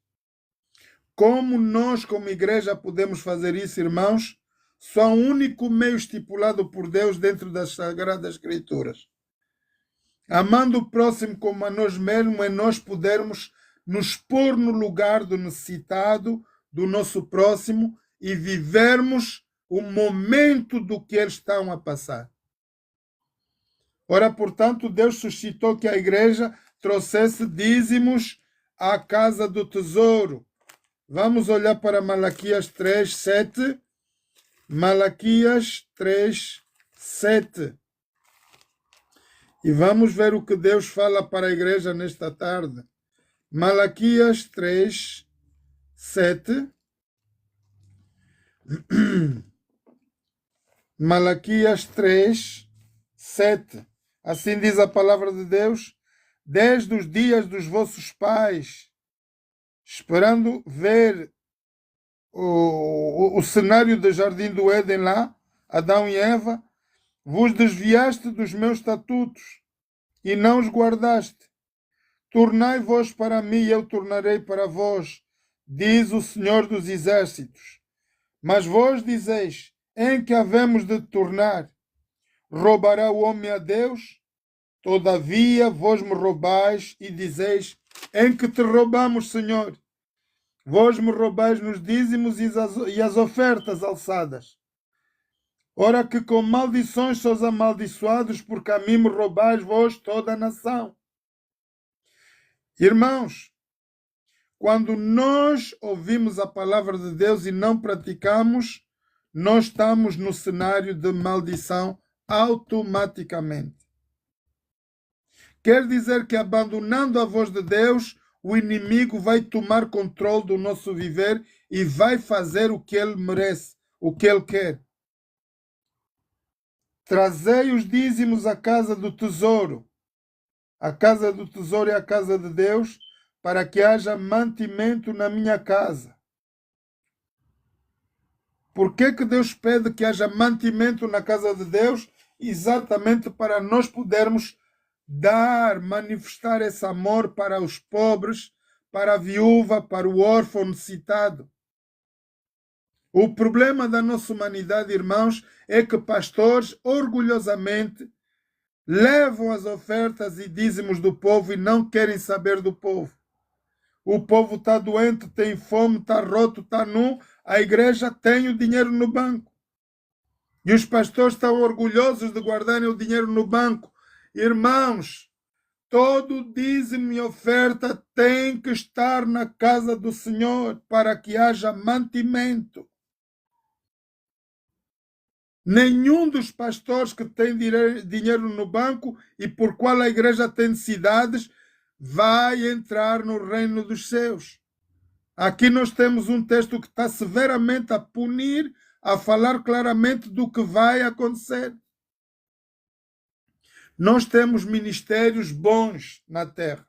Como nós, como igreja, podemos fazer isso, irmãos? Só há um único meio estipulado por Deus dentro das Sagradas Escrituras. Amando o próximo como a nós mesmos, é nós podermos nos pôr no lugar do necessitado, do nosso próximo, e vivermos o momento do que eles estão a passar. Ora, portanto, Deus suscitou que a igreja trouxesse dízimos à casa do tesouro. Vamos olhar para Malaquias 3, 7. Malaquias 3, 7. E vamos ver o que Deus fala para a igreja nesta tarde. Malaquias 3, 7. Malaquias 3, 7. Assim diz a palavra de Deus: desde os dias dos vossos pais, esperando ver o cenário do jardim do Éden lá, Adão e Eva, vos desviaste dos meus estatutos e não os guardaste. Tornai-vos para mim e eu tornarei para vós, diz o Senhor dos Exércitos. Mas vós dizeis, em que havemos de tornar? Roubará o homem a Deus? Todavia vós me roubais e dizeis, em que te roubamos, Senhor? Vós me roubais nos dízimos e as ofertas alçadas. Ora que com maldições sois amaldiçoados, porque a mim me roubais vós toda a nação. Irmãos, quando nós ouvimos a palavra de Deus e não praticamos, nós estamos no cenário de maldição automaticamente. Quer dizer que, abandonando a voz de Deus, o inimigo vai tomar controle do nosso viver e vai fazer o que ele merece, o que ele quer. Trazei os dízimos à casa do tesouro. A casa do tesouro é a casa de Deus, para que haja mantimento na minha casa. Por que Deus pede que haja mantimento na casa de Deus? Exatamente para nós podermos dar, manifestar esse amor para os pobres, para a viúva, para o órfão necessitado. O problema da nossa humanidade, irmãos, é que pastores orgulhosamente levam as ofertas e dízimos do povo e não querem saber do povo. O povo está doente, tem fome, está roto, está nu. A igreja tem o dinheiro no banco. E os pastores estão orgulhosos de guardarem o dinheiro no banco. Irmãos, todo dízimo e oferta tem que estar na casa do Senhor para que haja mantimento. Nenhum dos pastores que tem dinheiro no banco e por qual a igreja tem necessidades vai entrar no reino dos céus. Aqui nós temos um texto que está severamente a punir, a falar claramente do que vai acontecer. Nós temos ministérios bons na terra.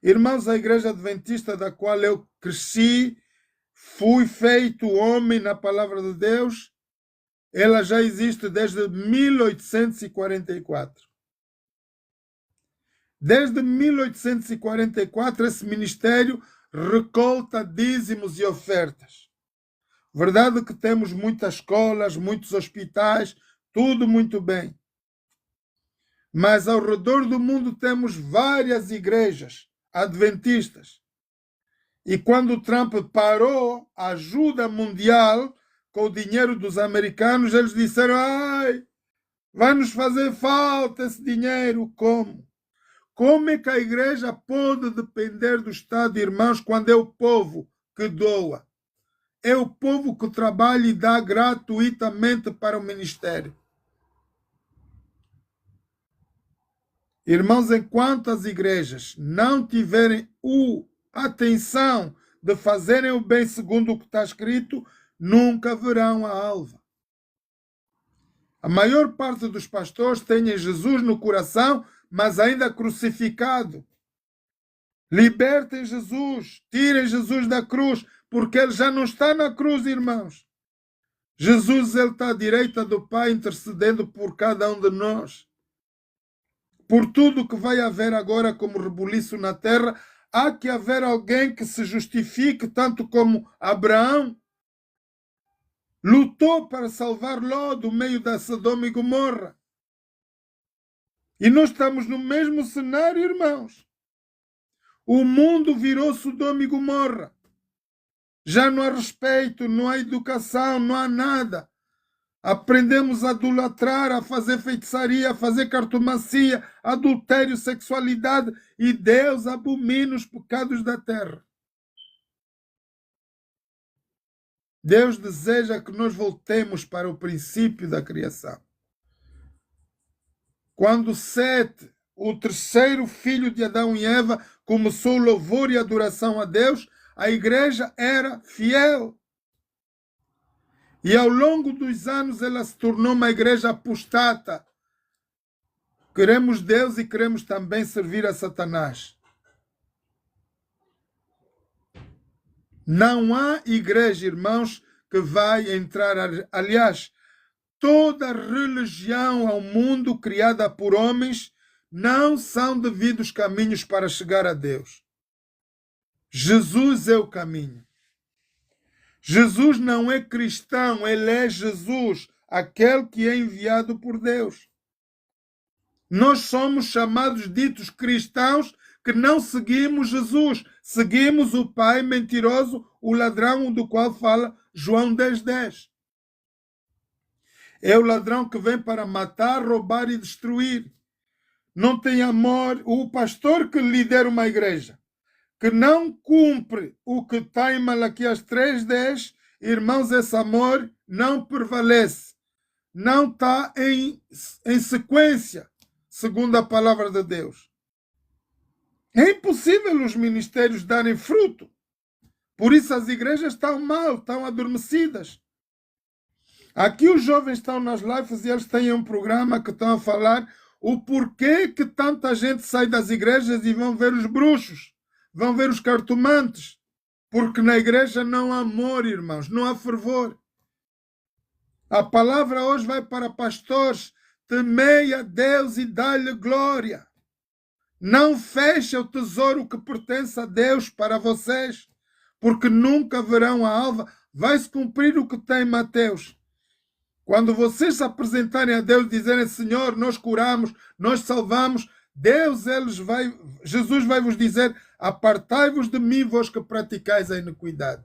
Irmãos, a igreja adventista da qual eu cresci, fui feito homem na palavra de Deus, ela já existe desde 1844. Desde 1844, esse ministério recolta dízimos e ofertas. Verdade que temos muitas escolas, muitos hospitais, tudo muito bem. Mas ao redor do mundo temos várias igrejas adventistas. E quando Trump parou a ajuda mundial com o dinheiro dos americanos, eles disseram: ai, vai nos fazer falta esse dinheiro. Como? Como é que a igreja pode depender do Estado, irmãos, quando é o povo que doa? É o povo que trabalha e dá gratuitamente para o ministério. Irmãos, enquanto as igrejas não tiverem a atenção de fazerem o bem segundo o que está escrito, nunca verão a alva. A maior parte dos pastores tem Jesus no coração, mas ainda crucificado. Libertem Jesus, tirem Jesus da cruz, porque ele já não está na cruz, irmãos. Jesus, ele está à direita do Pai, intercedendo por cada um de nós. Por tudo que vai haver agora como rebuliço na terra, há que haver alguém que se justifique, tanto como Abraão lutou para salvar Ló do meio da Sodoma e Gomorra. E nós estamos no mesmo cenário, irmãos. O mundo virou Sodoma e Gomorra. Já não há respeito, não há educação, não há nada. Aprendemos a idolatrar, a fazer feitiçaria, a fazer cartomancia, adultério, sexualidade, e Deus abomina os pecados da terra. Deus deseja que nós voltemos para o princípio da criação. Quando Sete, o terceiro filho de Adão e Eva, começou o louvor e adoração a Deus, a igreja era fiel. E ao longo dos anos ela se tornou uma igreja apostata. Queremos Deus e queremos também servir a Satanás. Não há igreja, irmãos, que vai entrar. Aliás, toda religião ao mundo criada por homens não são devidos caminhos para chegar a Deus. Jesus é o caminho. Jesus não é cristão, ele é Jesus, aquele que é enviado por Deus. Nós somos chamados ditos cristãos que não seguimos Jesus, seguimos o pai mentiroso, o ladrão do qual fala João 10:10. É o ladrão que vem para matar, roubar e destruir. Não tem amor. O pastor que lidera uma igreja que não cumpre o que está em Malaquias 3:10, irmãos, esse amor não prevalece. Não está em sequência, segundo a palavra de Deus. É impossível os ministérios darem fruto. Por isso as igrejas estão mal, estão adormecidas. Aqui os jovens estão nas lives e eles têm um programa que estão a falar o porquê que tanta gente sai das igrejas e vão ver os bruxos, vão ver os cartomantes. Porque na igreja não há amor, irmãos, não há fervor. A palavra hoje vai para pastores: temei a Deus e dá-lhe glória. Não feche o tesouro que pertence a Deus para vocês, porque nunca verão a alva. Vai-se cumprir o que tem em Mateus. Quando vocês se apresentarem a Deus e dizerem: Senhor, nós curamos, nós salvamos, Jesus vai vos dizer: apartai-vos de mim, vós que praticais a iniquidade.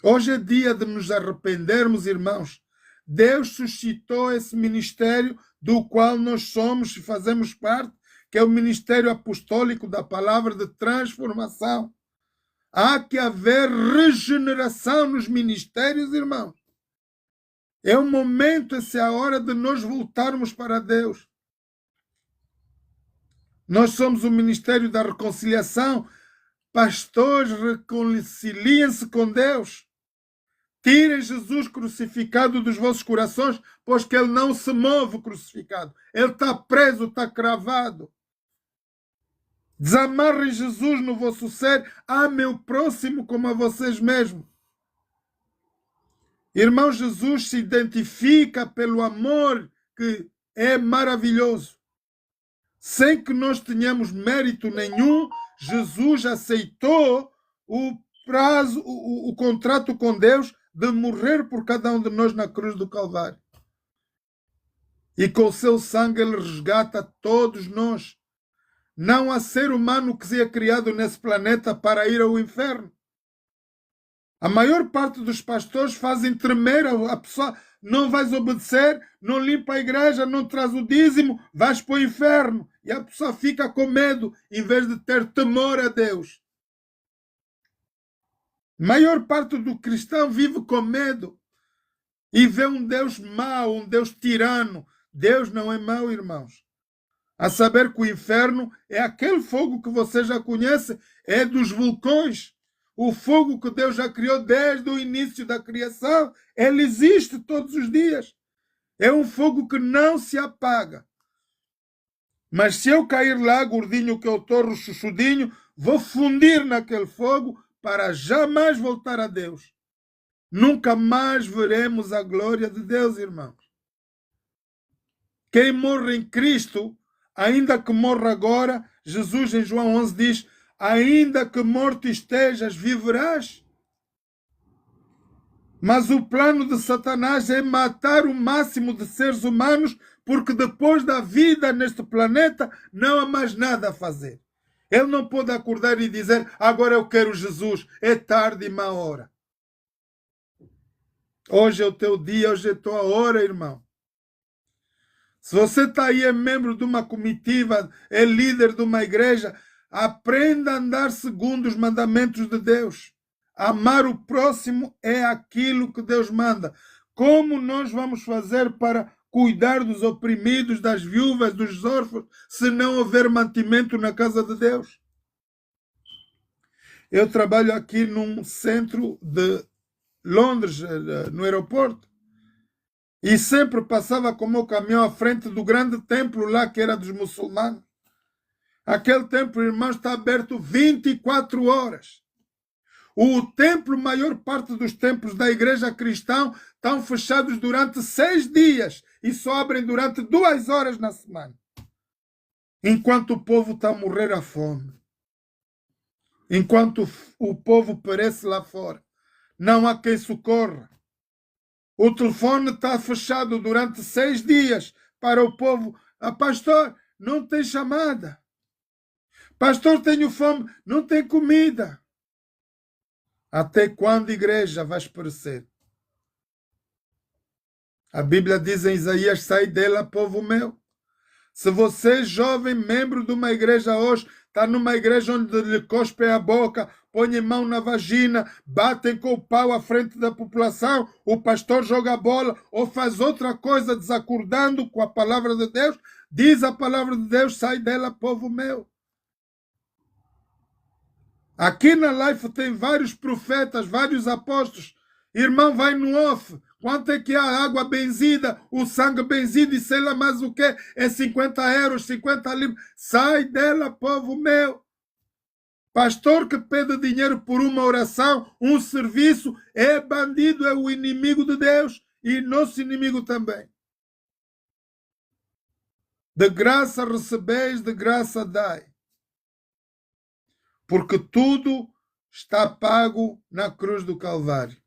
Hoje é dia de nos arrependermos, irmãos. Deus suscitou esse ministério do qual nós somos e fazemos parte, que é o ministério apostólico da palavra de transformação. Há que haver regeneração nos ministérios, irmãos. É o momento, essa é a hora de nós voltarmos para Deus. Nós somos o ministério da reconciliação. Pastores, reconciliem-se com Deus. Tirem Jesus crucificado dos vossos corações, pois que ele não se move crucificado. Ele está preso, está cravado. Desamarrem Jesus no vosso ser. Amem o próximo como a vocês mesmos. Irmão, Jesus se identifica pelo amor que é maravilhoso. Sem que nós tenhamos mérito nenhum, Jesus aceitou o contrato com Deus de morrer por cada um de nós na cruz do Calvário. E com o seu sangue ele resgata todos nós. Não há ser humano que seja criado nesse planeta para ir ao inferno. A maior parte dos pastores fazem tremer a pessoa: não vais obedecer, não limpa a igreja, não traz o dízimo, vais para o inferno. E a pessoa fica com medo, em vez de ter temor a Deus. A maior parte do cristão vive com medo e vê um Deus mau, um Deus tirano. Deus não é mau, irmãos. A saber que o inferno é aquele fogo que você já conhece, é dos vulcões. O fogo que Deus já criou desde o início da criação, ele existe todos os dias. É um fogo que não se apaga. Mas se eu cair lá, gordinho que eu torro, chuchudinho, vou fundir naquele fogo para jamais voltar a Deus. Nunca mais veremos a glória de Deus, irmãos. Quem morre em Cristo, ainda que morra agora, Jesus em João 11 diz: ainda que morto estejas, viverás. Mas o plano de Satanás é matar o máximo de seres humanos, porque depois da vida neste planeta não há mais nada a fazer. Ele não pode acordar e dizer: agora eu quero Jesus, é tarde e má hora. Hoje é o teu dia, hoje é a tua hora, irmão. Se você está aí, é membro de uma comitiva, é líder de uma igreja, aprenda a andar segundo os mandamentos de Deus. Amar o próximo é aquilo que Deus manda. Como nós vamos fazer para cuidar dos oprimidos, das viúvas, dos órfãos, se não houver mantimento na casa de Deus? Eu trabalho aqui num centro de Londres, no aeroporto, e sempre passava com o meu caminhão à frente do grande templo lá que era dos muçulmanos. Aquele templo, irmãos, está aberto 24 horas. O templo, maior parte dos templos da igreja cristã, estão fechados durante 6 dias e só abrem durante 2 horas na semana. Enquanto o povo está a morrer à fome. Enquanto o povo perece lá fora. Não há quem socorra. O telefone está fechado durante 6 dias para o povo. Pastor, não tem chamada. Pastor, tenho fome. Não tem comida. Até quando, igreja, vais perecer? A Bíblia diz em Isaías: sai dela, povo meu. Se você, jovem, membro de uma igreja hoje, está numa igreja onde lhe cospem a boca, põem mão na vagina, batem com o pau à frente da população, o pastor joga a bola ou faz outra coisa desacordando com a palavra de Deus, Diz a palavra de Deus, sai dela, povo meu. Aqui na Life tem vários profetas, vários apóstolos. Irmão, vai no off. Quanto é que a água benzida, o sangue benzido e sei lá mais o que? É 50 euros, 50 libras. Sai dela, povo meu. Pastor que pede dinheiro por uma oração, um serviço, é bandido, é o inimigo de Deus e nosso inimigo também. De graça recebeis, de graça dai. Porque tudo está pago na cruz do Calvário.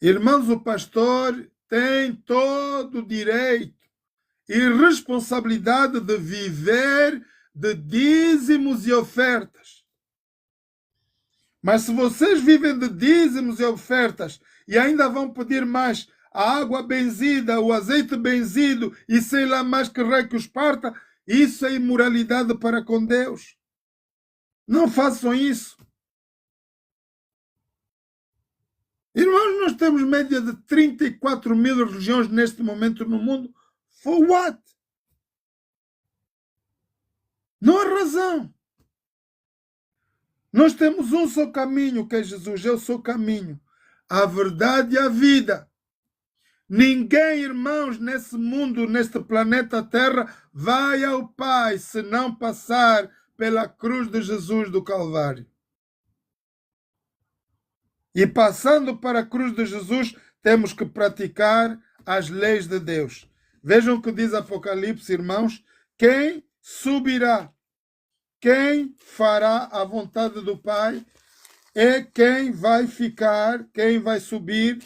Irmãos, o pastor tem todo o direito e responsabilidade de viver de dízimos e ofertas. Mas se vocês vivem de dízimos e ofertas e ainda vão pedir mais a água benzida, o azeite benzido e sei lá mais que rei que os parta, isso é imoralidade para com Deus. Não façam isso. Irmãos, nós temos média de 34 mil religiões neste momento no mundo. For what? Não há razão. Nós temos um só caminho, que é Jesus. Eu sou o caminho, a verdade e a vida. Ninguém, irmãos, nesse mundo, neste planeta Terra, vai ao Pai se não passar pela cruz de Jesus do Calvário. E passando para a cruz de Jesus, temos que praticar as leis de Deus. Vejam o que diz Apocalipse, irmãos. Quem subirá, quem fará a vontade do Pai, é quem vai ficar, quem vai subir.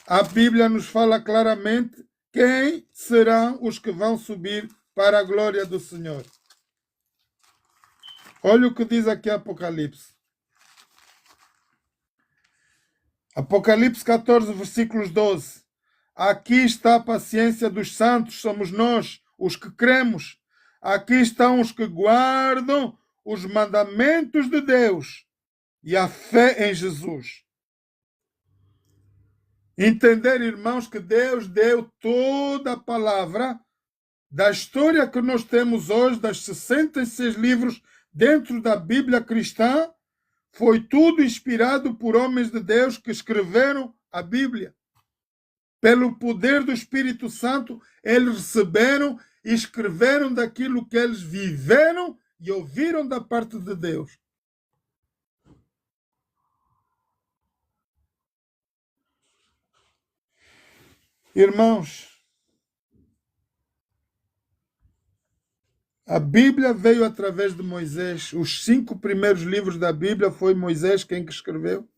A Bíblia nos fala claramente quem serão os que vão subir para a glória do Senhor. Olha o que diz aqui Apocalipse. Apocalipse 14, versículos 12. Aqui está a paciência dos santos, somos nós, os que cremos. Aqui estão os que guardam os mandamentos de Deus e a fé em Jesus. Entender, irmãos, que Deus deu toda a palavra da história que nós temos hoje, das 66 livros dentro da Bíblia cristã, foi tudo inspirado por homens de Deus que escreveram a Bíblia. Pelo poder do Espírito Santo, eles receberam e escreveram daquilo que eles viveram e ouviram da parte de Deus. Irmãos, a Bíblia veio através de Moisés. Os 5 primeiros livros da Bíblia foi Moisés quem que escreveu.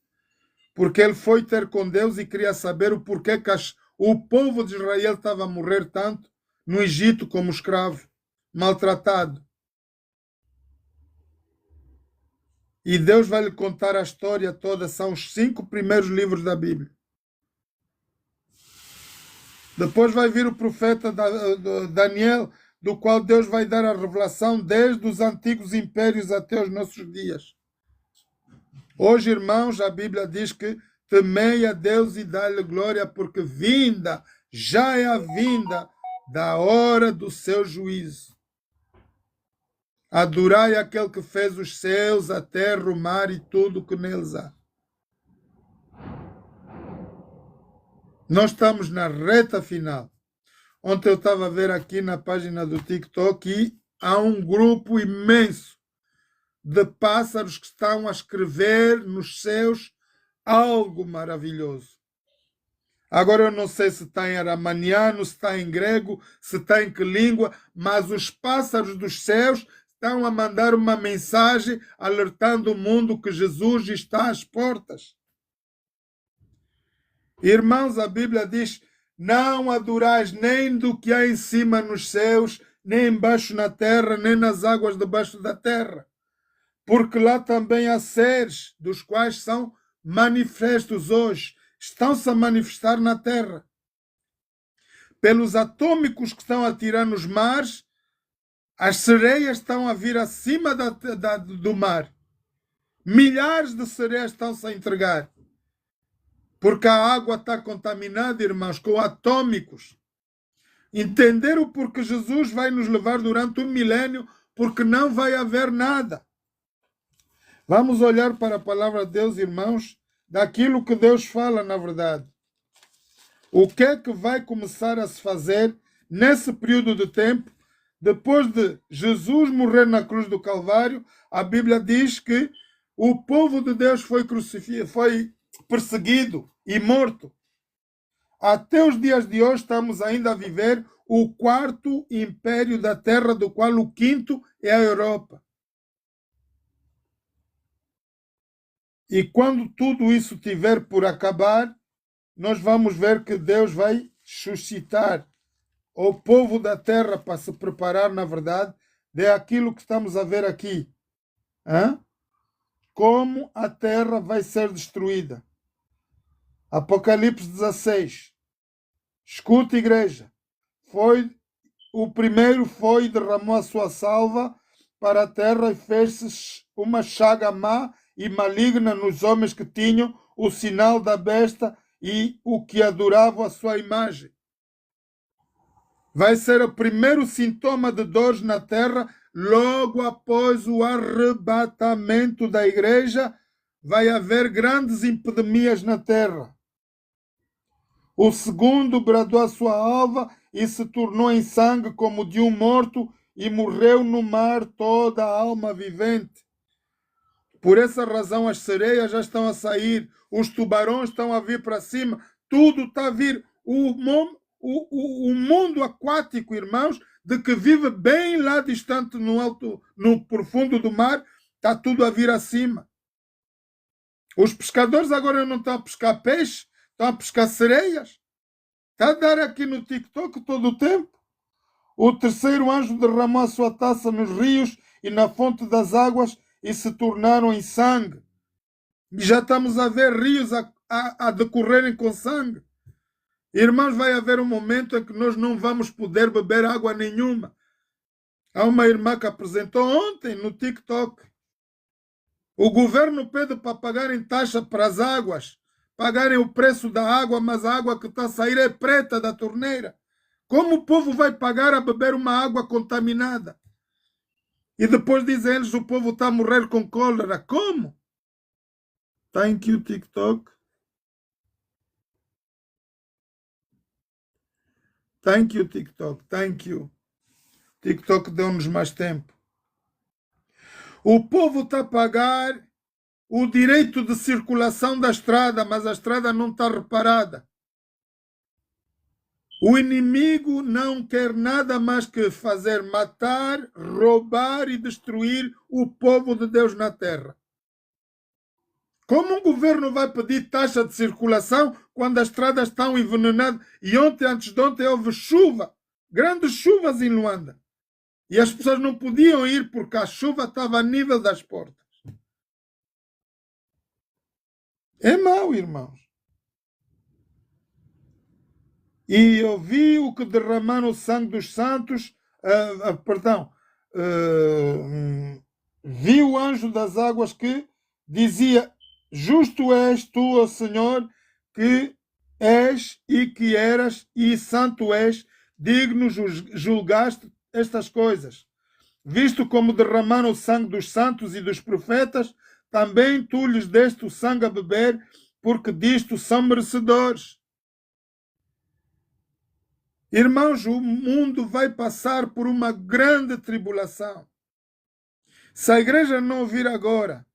Porque ele foi ter com Deus e queria saber o porquê que o povo de Israel estava a morrer tanto no Egito como escravo, maltratado. E Deus vai lhe contar a história toda. São os 5 primeiros livros da Bíblia. Depois vai vir o profeta Daniel, do qual Deus vai dar a revelação desde os antigos impérios até os nossos dias. Hoje, irmãos, a Bíblia diz que temei a Deus e dá-lhe glória, porque vinda, já é a vinda da hora do seu juízo. Adorai aquele que fez os céus, a terra, o mar e tudo o que neles há. Nós estamos na reta final. Ontem eu estava a ver aqui na página do TikTok e há um grupo imenso de pássaros que estão a escrever nos céus algo maravilhoso. Agora eu não sei se está em aramaniano, se está em grego, se está em que língua, mas os pássaros dos céus estão a mandar uma mensagem alertando o mundo que Jesus está às portas. Irmãos, a Bíblia diz: não adorais nem do que há em cima nos céus, nem embaixo na terra, nem nas águas debaixo da terra. Porque lá também há seres, dos quais são manifestos hoje, estão-se a manifestar na terra. Pelos atômicos que estão a tirar nos mares, as sereias estão a vir acima do mar. Milhares de sereias estão-se a entregar. Porque a água está contaminada, irmãos, com atômicos. Entenderam porque Jesus vai nos levar durante um milênio, porque não vai haver nada. Vamos olhar para a palavra de Deus, irmãos, daquilo que Deus fala na verdade. O que é que vai começar a se fazer nesse período de tempo, depois de Jesus morrer na cruz do Calvário? A Bíblia diz que o povo de Deus foi perseguido e morto. Até os dias de hoje estamos ainda a viver o quarto império da Terra, do qual o quinto é a Europa. E quando tudo isso tiver por acabar, nós vamos ver que Deus vai suscitar o povo da terra para se preparar, na verdade, de aquilo que estamos a ver aqui. Como a terra vai ser destruída. Apocalipse 16. Escuta, igreja. O primeiro foi e derramou a sua salva para a terra e fez-se uma chaga má e maligna nos homens que tinham o sinal da besta e o que adoravam a sua imagem. Vai ser o primeiro sintoma de dores na terra, logo após o arrebatamento da igreja, vai haver grandes epidemias na terra. O segundo bradou a sua alva e se tornou em sangue como de um morto e morreu no mar toda a alma vivente. Por essa razão as sereias já estão a sair, os tubarões estão a vir para cima, tudo está a vir. O mundo aquático, irmãos, de que vive bem lá distante no profundo do mar, está tudo a vir acima. Os pescadores agora não estão a pescar peixe, estão a pescar sereias. Está a dar aqui no TikTok todo o tempo. O terceiro anjo derramou a sua taça nos rios e na fonte das águas e se tornaram em sangue. E já estamos a ver rios a decorrerem com sangue. Irmãos, vai haver um momento em que nós não vamos poder beber água nenhuma. Há uma irmã que apresentou ontem no TikTok. O governo pede para pagarem taxa para as águas, pagarem o preço da água, mas a água que está a sair é preta da torneira. Como o povo vai pagar a beber uma água contaminada? E depois dizem eles, o povo está a morrer com cólera. Como? Thank you, TikTok. Thank you, TikTok. Thank you. TikTok deu-nos mais tempo. O povo está a pagar o direito de circulação da estrada, mas a estrada não está reparada. O inimigo não quer nada mais que fazer matar, roubar e destruir o povo de Deus na terra. Como um governo vai pedir taxa de circulação quando as estradas estão envenenadas? E ontem, antes de ontem, houve chuva, grandes chuvas em Luanda. E as pessoas não podiam ir porque a chuva estava a nível das portas. É mau, irmãos. E eu vi o que derramaram o sangue dos santos, vi o anjo das águas que dizia: justo és tu, ó Senhor, que és e que eras, e santo és, digno julgaste estas coisas. Visto como derramaram o sangue dos santos e dos profetas, também tu lhes deste o sangue a beber, porque disto são merecedores. Irmãos, o mundo vai passar por uma grande tribulação. Se a igreja não ouvir agora,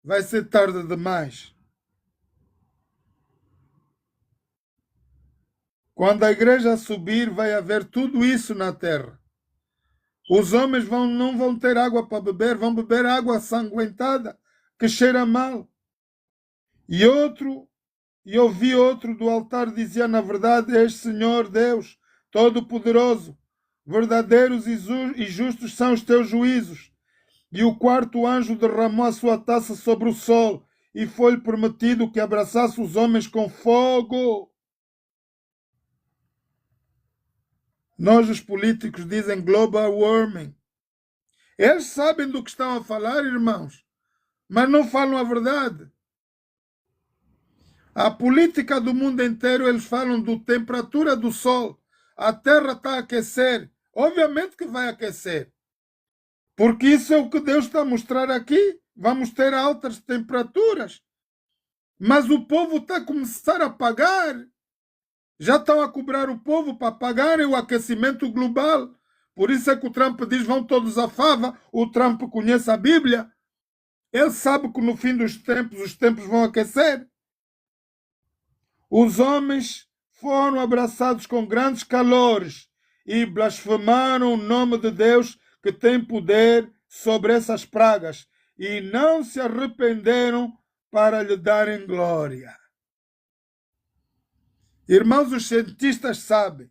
vai ser tarde demais. Quando a igreja subir, vai haver tudo isso na terra. Os homens não vão ter água para beber, vão beber água sanguentada, que cheira mal. E eu vi outro do altar, dizia: na verdade és Senhor Deus Todo-Poderoso, verdadeiros e justos são os teus juízos. E o quarto anjo derramou a sua taça sobre o sol, e foi-lhe permitido que abraçasse os homens com fogo. Nós, os políticos, dizem global warming. Eles sabem do que estão a falar, irmãos, mas não falam a verdade. A política do mundo inteiro, eles falam da temperatura do sol. A Terra está a aquecer. Obviamente que vai aquecer. Porque isso é o que Deus está a mostrar aqui. Vamos ter altas temperaturas. Mas o povo está a começar a pagar. Já estão a cobrar o povo para pagarem o aquecimento global. Por isso é que o Trump diz, vão todos à fava. O Trump conhece a Bíblia. Ele sabe que no fim dos tempos, os tempos vão aquecer. Os homens foram abraçados com grandes calores e blasfemaram o nome de Deus que tem poder sobre essas pragas e não se arrependeram para lhe darem glória. Irmãos, os cientistas sabem.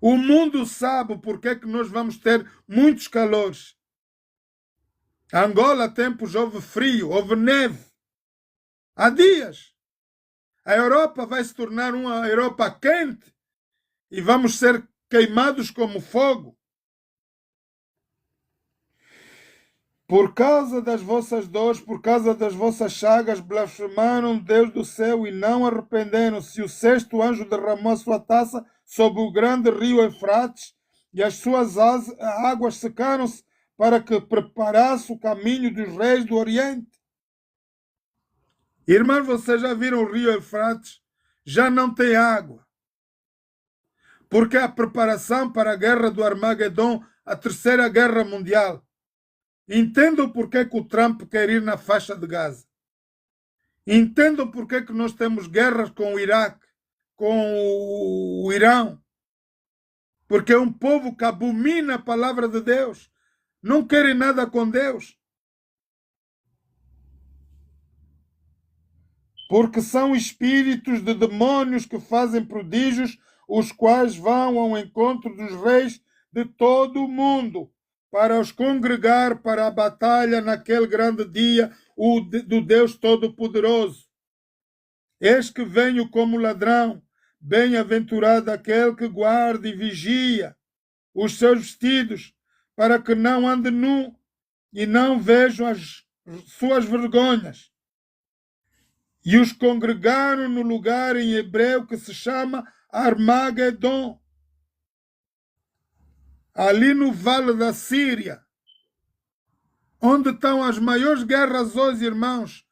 O mundo sabe porque é que nós vamos ter muitos calores. Angola, há tempos, houve frio, houve neve. Há dias. A Europa vai se tornar uma Europa quente e vamos ser queimados como fogo. Por causa das vossas dores, por causa das vossas chagas, blasfemaram Deus do céu e não arrependeram-se. O sexto anjo derramou a sua taça sobre o grande rio Eufrates e as suas águas secaram-se para que preparasse o caminho dos reis do Oriente. Irmãos, vocês já viram o rio Eufrates? Já não tem água. Porque é a preparação para a guerra do Armagedon, a terceira guerra mundial. Entendam porque que o Trump quer ir na faixa de Gaza. Entendam porque que nós temos guerras com o Iraque, com o Irão. Porque é um povo que abomina a palavra de Deus. Não querem nada com Deus. Porque são espíritos de demônios que fazem prodígios, os quais vão ao encontro dos reis de todo o mundo, para os congregar para a batalha naquele grande dia do Deus Todo-Poderoso. Eis que venho como ladrão, bem-aventurado aquele que guarda e vigia os seus vestidos, para que não ande nu e não vejam as suas vergonhas. E os congregaram no lugar em hebreu que se chama Armagedon, ali no vale da Síria, onde estão as maiores guerras hoje, irmãos.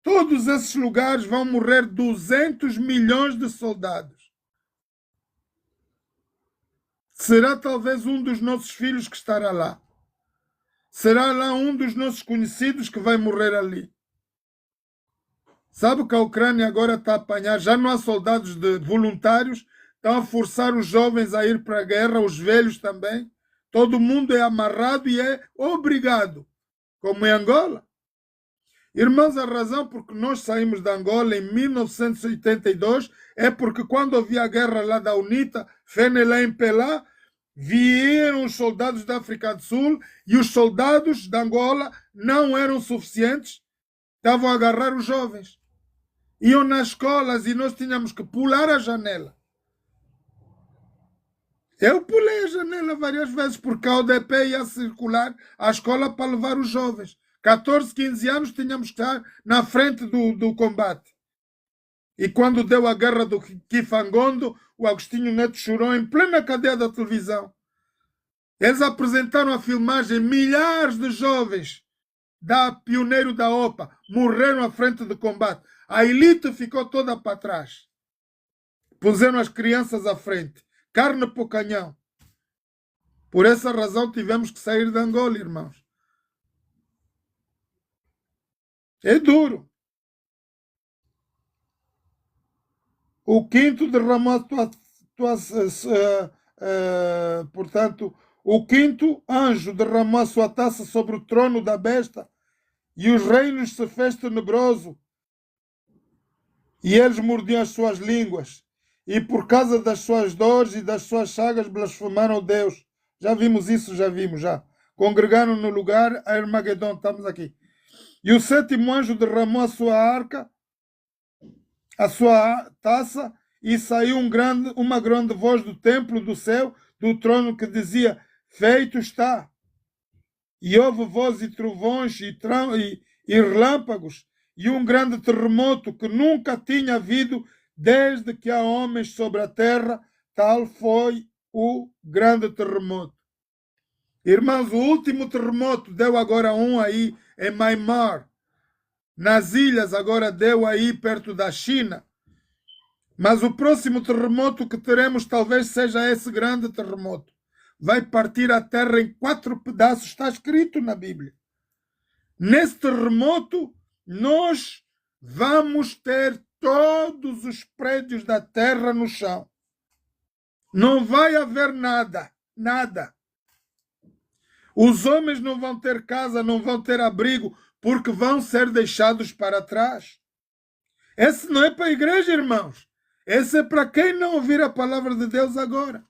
Todos esses lugares vão morrer 200 milhões de soldados. Será talvez um dos nossos filhos que estará lá. Será lá um dos nossos conhecidos que vai morrer ali. Sabe que a Ucrânia agora está a apanhar, já não há soldados voluntários, estão a forçar os jovens a ir para a guerra, os velhos também. Todo mundo é amarrado e é obrigado, como em Angola. Irmãos, a razão por que nós saímos de Angola em 1982 é porque quando havia a guerra lá da UNITA, FNLA em Pelá, vieram os soldados da África do Sul e os soldados de Angola não eram suficientes, estavam a agarrar os jovens. Iam nas escolas e nós tínhamos que pular a janela. Eu pulei a janela várias vezes porque a ODP ia circular à escola para levar os jovens. 14, 15 anos tínhamos que estar na frente do combate. E quando deu a guerra do Kifangondo, o Agostinho Neto chorou em plena cadeia da televisão. Eles apresentaram a filmagem, milhares de jovens pioneiro da OPA morreram à frente do combate. A elite ficou toda para trás. Puseram as crianças à frente. Carne para o canhão. Por essa razão tivemos que sair de Angola, irmãos. É duro. O quinto derramou portanto, o quinto anjo derramou a sua taça sobre o trono da besta e os reinos se fez tenebroso e eles mordiam as suas línguas e por causa das suas dores e das suas chagas blasfemaram Deus. Já vimos isso, já. Congregaram no lugar a Armagedon, estamos aqui. E o sétimo anjo derramou a sua arca, a sua taça, e saiu uma grande voz do templo do céu, do trono, que dizia: feito está. E houve voz e trovões e relâmpagos, e um grande terremoto que nunca tinha havido desde que há homens sobre a terra, tal foi o grande terremoto. Irmãos, o último terremoto deu agora um aí em Myanmar, nas ilhas, agora deu aí perto da China. Mas o próximo terremoto que teremos talvez seja esse grande terremoto. Vai partir a terra em 4 pedaços, está escrito na Bíblia. Nesse terremoto, nós vamos ter todos os prédios da terra no chão. Não vai haver nada, nada. Os homens não vão ter casa, não vão ter abrigo, porque vão ser deixados para trás. Esse não é para a igreja, irmãos. Esse é para quem não ouvir a palavra de Deus agora.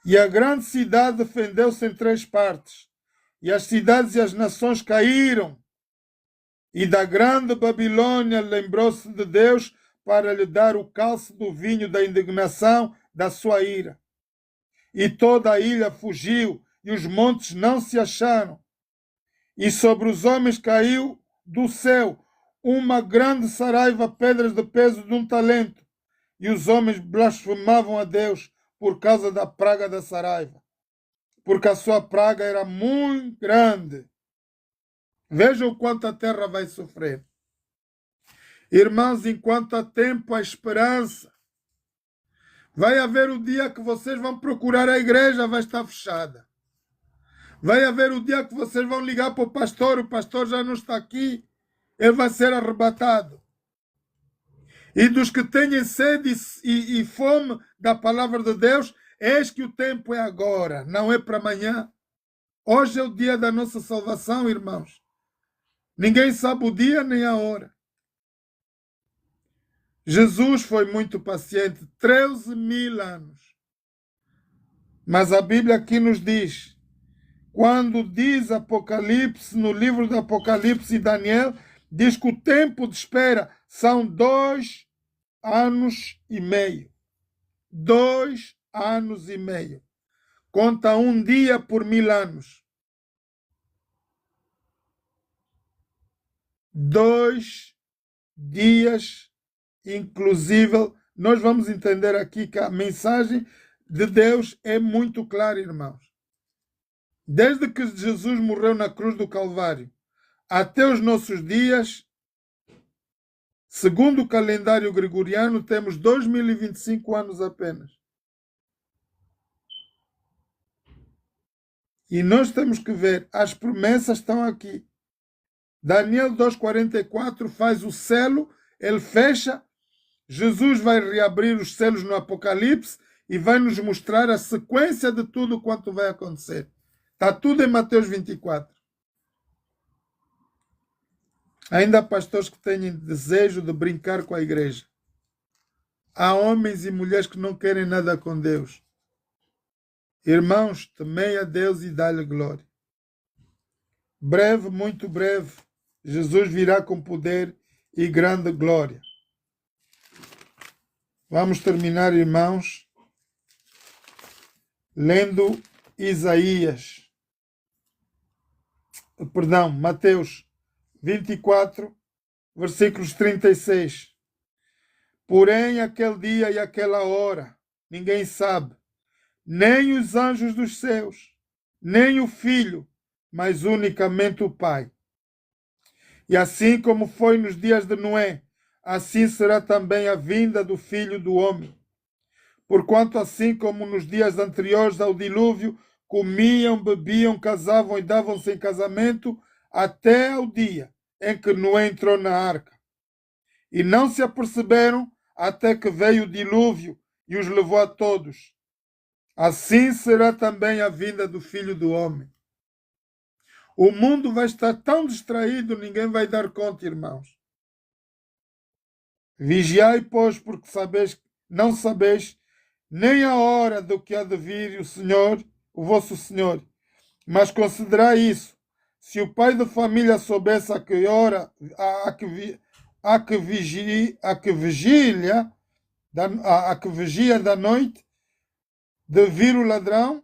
E a grande cidade defendeu-se em 3 partes. E as cidades e as nações caíram. E da grande Babilônia lembrou-se de Deus para lhe dar o cálice do vinho da indignação da sua ira. E toda a ilha fugiu, e os montes não se acharam. E sobre os homens caiu do céu uma grande saraiva, pedras de peso de 1 talento. E os homens blasfemavam a Deus por causa da praga da saraiva, porque a sua praga era muito grande. Vejam o quanto a terra vai sofrer. Irmãos, enquanto há tempo, há esperança. Vai haver o dia que vocês vão procurar a igreja, vai estar fechada. Vai haver o dia que vocês vão ligar para o pastor já não está aqui, ele vai ser arrebatado. E dos que têm sede e fome da palavra de Deus, eis que o tempo é agora, não é para amanhã. Hoje é o dia da nossa salvação, irmãos. Ninguém sabe o dia nem a hora. Jesus foi muito paciente, 13.000 anos. Mas a Bíblia aqui nos diz, quando diz Apocalipse, no livro do Apocalipse e Daniel, diz que o tempo de espera são 2 anos e meio. 2 anos e meio. Conta um dia por 1000 anos. 2 dias, inclusive. Nós vamos entender aqui que a mensagem de Deus é muito clara, irmãos. Desde que Jesus morreu na cruz do Calvário até os nossos dias, segundo o calendário gregoriano, temos 2025 anos apenas. E nós temos que ver, as promessas estão aqui. Daniel 2,44 faz o selo, ele fecha. Jesus vai reabrir os selos no Apocalipse e vai nos mostrar a sequência de tudo quanto vai acontecer. Está tudo em Mateus 24. Ainda há pastores que têm desejo de brincar com a igreja. Há homens e mulheres que não querem nada com Deus. Irmãos, temei a Deus e dá-lhe glória. Breve, muito breve, Jesus virá com poder e grande glória. Vamos terminar, irmãos, lendo Mateus 24, versículos 36. Porém, aquele dia e aquela hora, ninguém sabe, nem os anjos dos céus, nem o Filho, mas unicamente o Pai. E assim como foi nos dias de Noé, assim será também a vinda do Filho do Homem. Porquanto assim como nos dias anteriores ao dilúvio, comiam, bebiam, casavam e davam-se em casamento, até ao dia em que Noé entrou na arca. E não se aperceberam até que veio o dilúvio e os levou a todos. Assim será também a vinda do Filho do Homem. O mundo vai estar tão distraído, ninguém vai dar conta, irmãos. Vigiai, pois, porque não sabeis nem a hora do que há de vir o Senhor, o vosso Senhor. Mas considerai isso. Se o pai de família soubesse a que hora, a que vigia da noite, de vir o ladrão,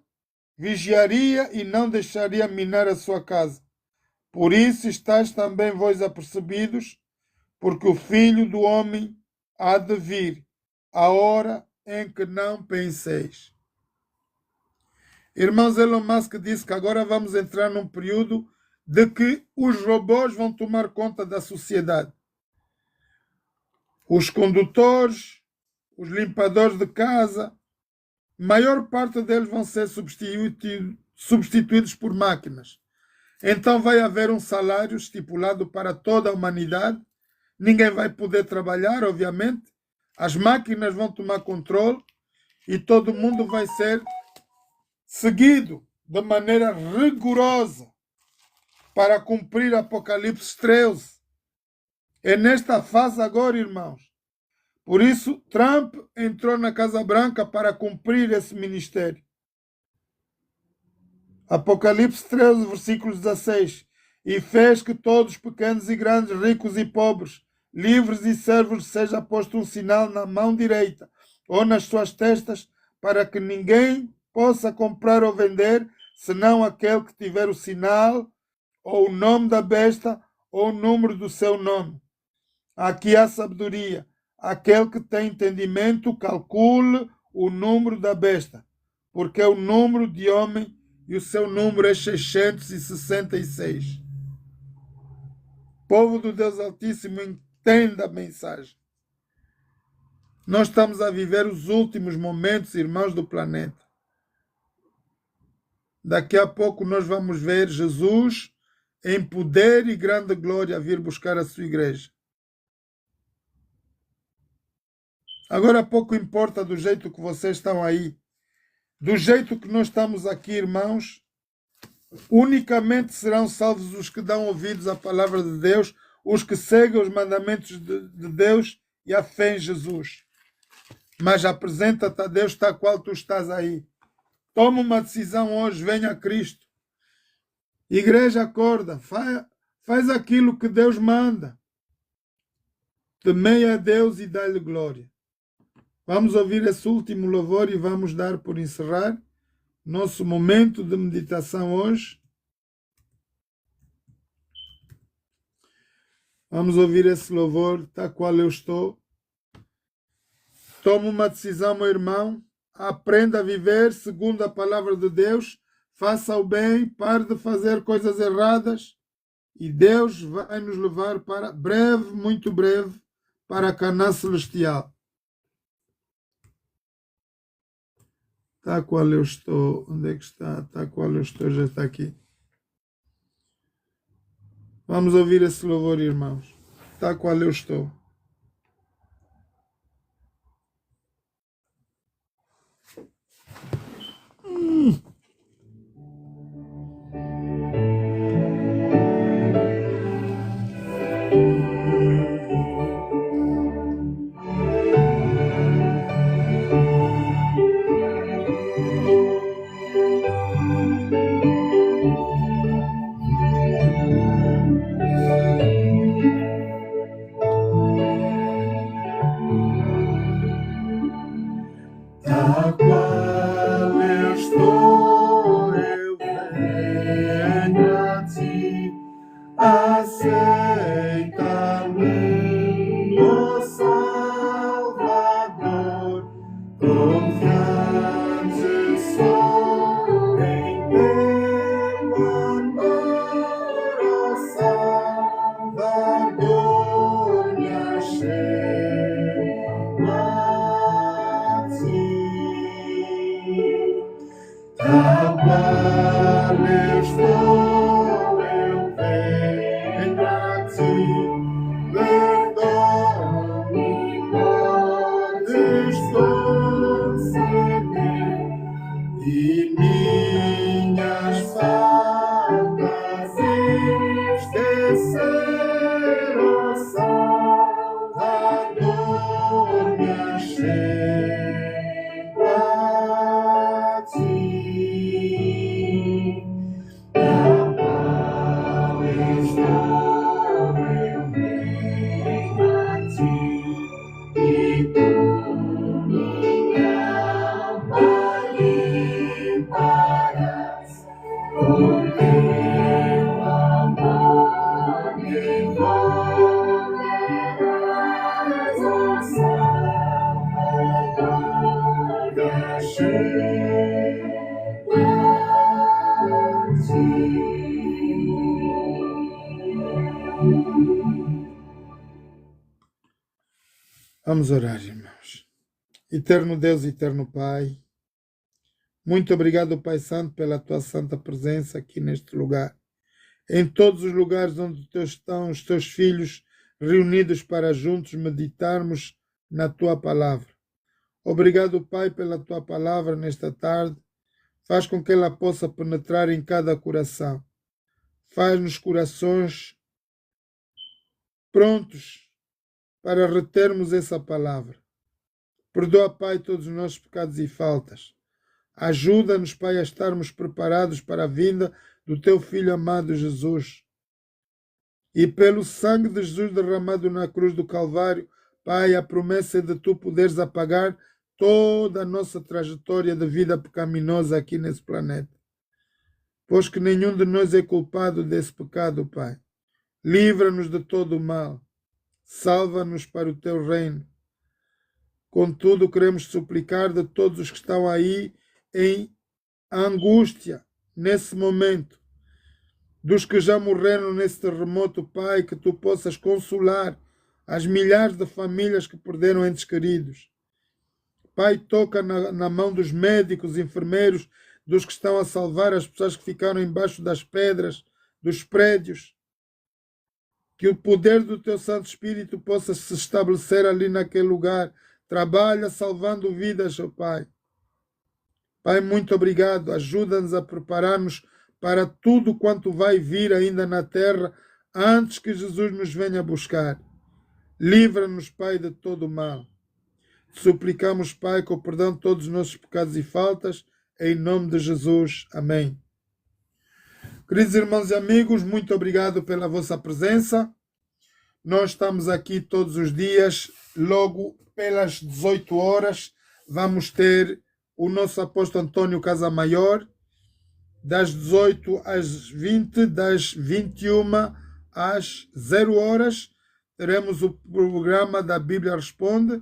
vigiaria e não deixaria minar a sua casa. Por isso estáis também vós apercebidos, porque o Filho do Homem há de vir, a hora em que não penseis. Irmãos, Elon Musk disse que agora vamos entrar num período de que os robôs vão tomar conta da sociedade. Os condutores, os limpadores de casa, a maior parte deles vão ser substituídos por máquinas. Então vai haver um salário estipulado para toda a humanidade. Ninguém vai poder trabalhar, obviamente. As máquinas vão tomar controle e todo mundo vai ser seguido de maneira rigorosa para cumprir Apocalipse 13. É nesta fase agora, irmãos. Por isso, Trump entrou na Casa Branca para cumprir esse ministério. Apocalipse 13, versículo 16. E fez que todos, pequenos e grandes, ricos e pobres, livres e servos, seja posto um sinal na mão direita ou nas suas testas, para que ninguém possa comprar ou vender, senão aquele que tiver o sinal, ou o nome da besta, ou o número do seu nome. Aqui há sabedoria. Aquele que tem entendimento, calcule o número da besta, porque é o número de homem e o seu número é 666. Povo do Deus Altíssimo, entenda a mensagem. Nós estamos a viver os últimos momentos, irmãos, do planeta. Daqui a pouco nós vamos ver Jesus em poder e grande glória vir buscar a sua igreja. Agora pouco importa do jeito que vocês estão aí. Do jeito que nós estamos aqui, irmãos, unicamente serão salvos os que dão ouvidos à palavra de Deus, os que seguem os mandamentos de Deus e a fé em Jesus. Mas apresenta-te a Deus tal qual tu estás aí. Toma uma decisão hoje, venha a Cristo. Igreja, acorda, faz aquilo que Deus manda. Temei a Deus e dá-lhe glória. Vamos ouvir esse último louvor e vamos dar por encerrar nosso momento de meditação hoje. Vamos ouvir esse louvor, tal qual eu estou. Toma uma decisão, meu irmão. Aprenda a viver segundo a palavra de Deus. Faça o bem, pare de fazer coisas erradas. E Deus vai nos levar para breve, muito breve, para a Canaã celestial. Tal qual eu estou. Onde é que está? Tal qual eu estou, já está aqui. Vamos ouvir esse louvor, irmãos. Tal qual eu estou. Tal qual eu estou, eu venho a ti. Aceita-me, ó Salvador, confiante sou em teu amor, ó Salvador, me achego a ti. Tal qual eu estou, eu venho a ti. Perdoa-me, podes conceder, e minhas faltas esquecer, ó Salvador, me achego a ti. Vamos orar, irmãos. Eterno Deus, eterno Pai, muito obrigado, Pai Santo, pela tua santa presença aqui neste lugar. Em todos os lugares onde estão os teus filhos reunidos para juntos meditarmos na tua palavra. Obrigado, Pai, pela tua palavra nesta tarde. Faz com que ela possa penetrar em cada coração. Faz-nos corações prontos para retermos essa palavra. Perdoa, Pai, todos os nossos pecados e faltas. Ajuda-nos, Pai, a estarmos preparados para a vinda do teu Filho amado Jesus. E pelo sangue de Jesus derramado na cruz do Calvário, Pai, a promessa é de tu poderes apagar toda a nossa trajetória de vida pecaminosa aqui nesse planeta. Pois que nenhum de nós é culpado desse pecado, Pai. Livra-nos de todo o mal. Salva-nos para o teu reino. Contudo, queremos suplicar de todos os que estão aí em angústia, nesse momento, dos que já morreram nesse terremoto, Pai, que tu possas consolar as milhares de famílias que perderam entes queridos. Pai, toca na mão dos médicos, enfermeiros, dos que estão a salvar as pessoas que ficaram embaixo das pedras, dos prédios. Que o poder do teu Santo Espírito possa se estabelecer ali naquele lugar. Trabalha salvando vidas, ó Pai. Pai, muito obrigado. Ajuda-nos a preparar-nos para tudo quanto vai vir ainda na terra antes que Jesus nos venha buscar. Livra-nos, Pai, de todo o mal. Suplicamos, Pai, com o perdão de todos os nossos pecados e faltas, em nome de Jesus. Amém. Queridos irmãos e amigos, muito obrigado pela vossa presença. Nós estamos aqui todos os dias, logo pelas 18 horas, vamos ter o nosso apóstolo Antônio Casamaior, das 18 às 20, das 21 às 0 horas, teremos o programa da Bíblia Responde.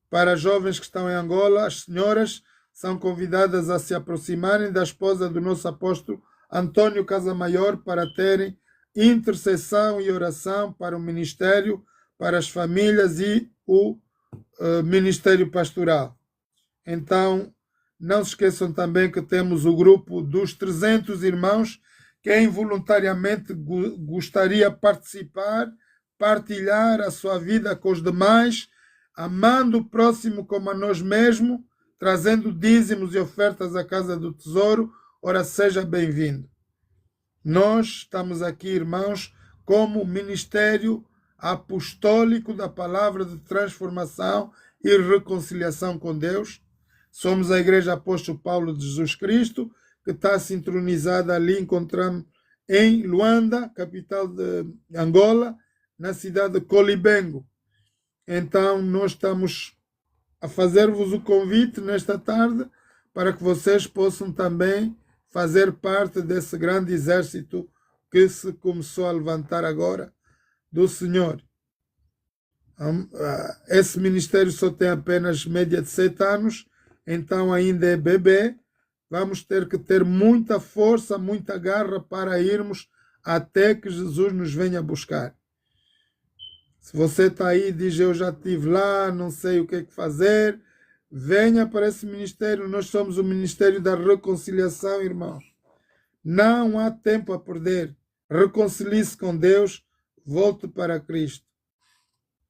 Para jovens que estão em Angola, as senhoras são convidadas a se aproximarem da esposa do nosso apóstolo Antônio Casamaior para terem intercessão e oração para o ministério, para as famílias e o ministério pastoral. Então, não se esqueçam também que temos o grupo dos 300 irmãos, quem voluntariamente gostaria de participar, partilhar a sua vida com os demais, amando o próximo como a nós mesmos, trazendo dízimos e ofertas à casa do tesouro, ora seja bem-vindo. Nós estamos aqui, irmãos, como ministério apostólico da palavra de transformação e reconciliação com Deus. Somos a Igreja Apóstolo Paulo de Jesus Cristo, que está sintonizada ali, encontramos em Luanda, capital de Angola, na cidade de Colibengo. Então, nós estamos a fazer-vos o convite nesta tarde para que vocês possam também fazer parte desse grande exército que se começou a levantar agora do Senhor. Esse ministério só tem apenas média de 7 anos, então ainda é bebê. Vamos ter que ter muita força, muita garra para irmos até que Jesus nos venha buscar. Se você está aí e diz, eu já estive lá, não sei o que é que fazer, venha para esse ministério. Nós somos o ministério da reconciliação, irmãos. Não há tempo a perder. Reconcilie-se com Deus, volte para Cristo.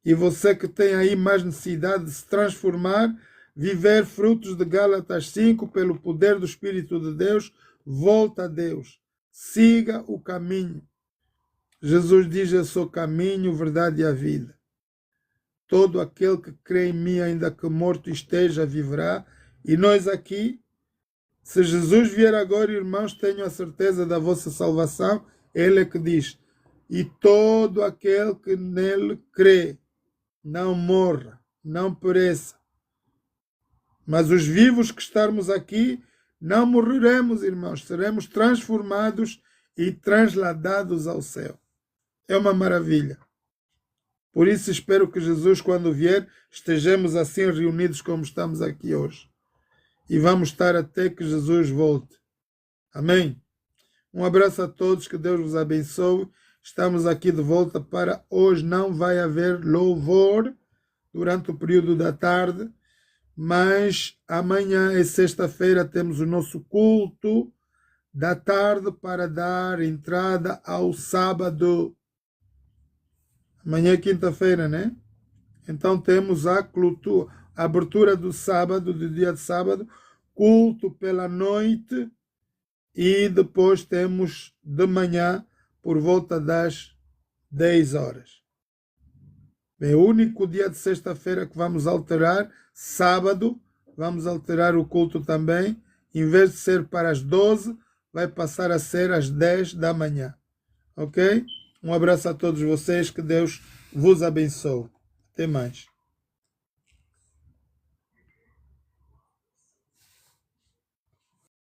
E você que tem aí mais necessidade de se transformar, viver frutos de Gálatas 5, pelo poder do Espírito de Deus, volta a Deus. Siga o caminho. Jesus diz, eu sou o caminho, verdade e a vida. Todo aquele que crê em mim, ainda que morto esteja, viverá. E nós aqui, se Jesus vier agora, irmãos, tenham a certeza da vossa salvação. Ele é que diz, e todo aquele que nele crê, não morra, não pereça. Mas os vivos que estarmos aqui, não morreremos, irmãos. Seremos transformados e transladados ao céu. É uma maravilha. Por isso espero que Jesus, quando vier, estejamos assim reunidos como estamos aqui hoje. E vamos estar até que Jesus volte. Amém? Um abraço a todos, que Deus vos abençoe. Estamos aqui de volta para hoje. Não vai haver louvor durante o período da tarde, mas amanhã é sexta-feira, temos o nosso culto da tarde para dar entrada ao sábado. Amanhã é quinta-feira, né? Então temos a abertura do sábado, do dia de sábado, culto pela noite e depois temos de manhã por volta das 10 horas. É o único dia de sexta-feira que vamos alterar, sábado, vamos alterar o culto também. Em vez de ser para as 12, vai passar a ser às 10 da manhã. Ok? Um abraço a todos vocês, que Deus vos abençoe. Até mais.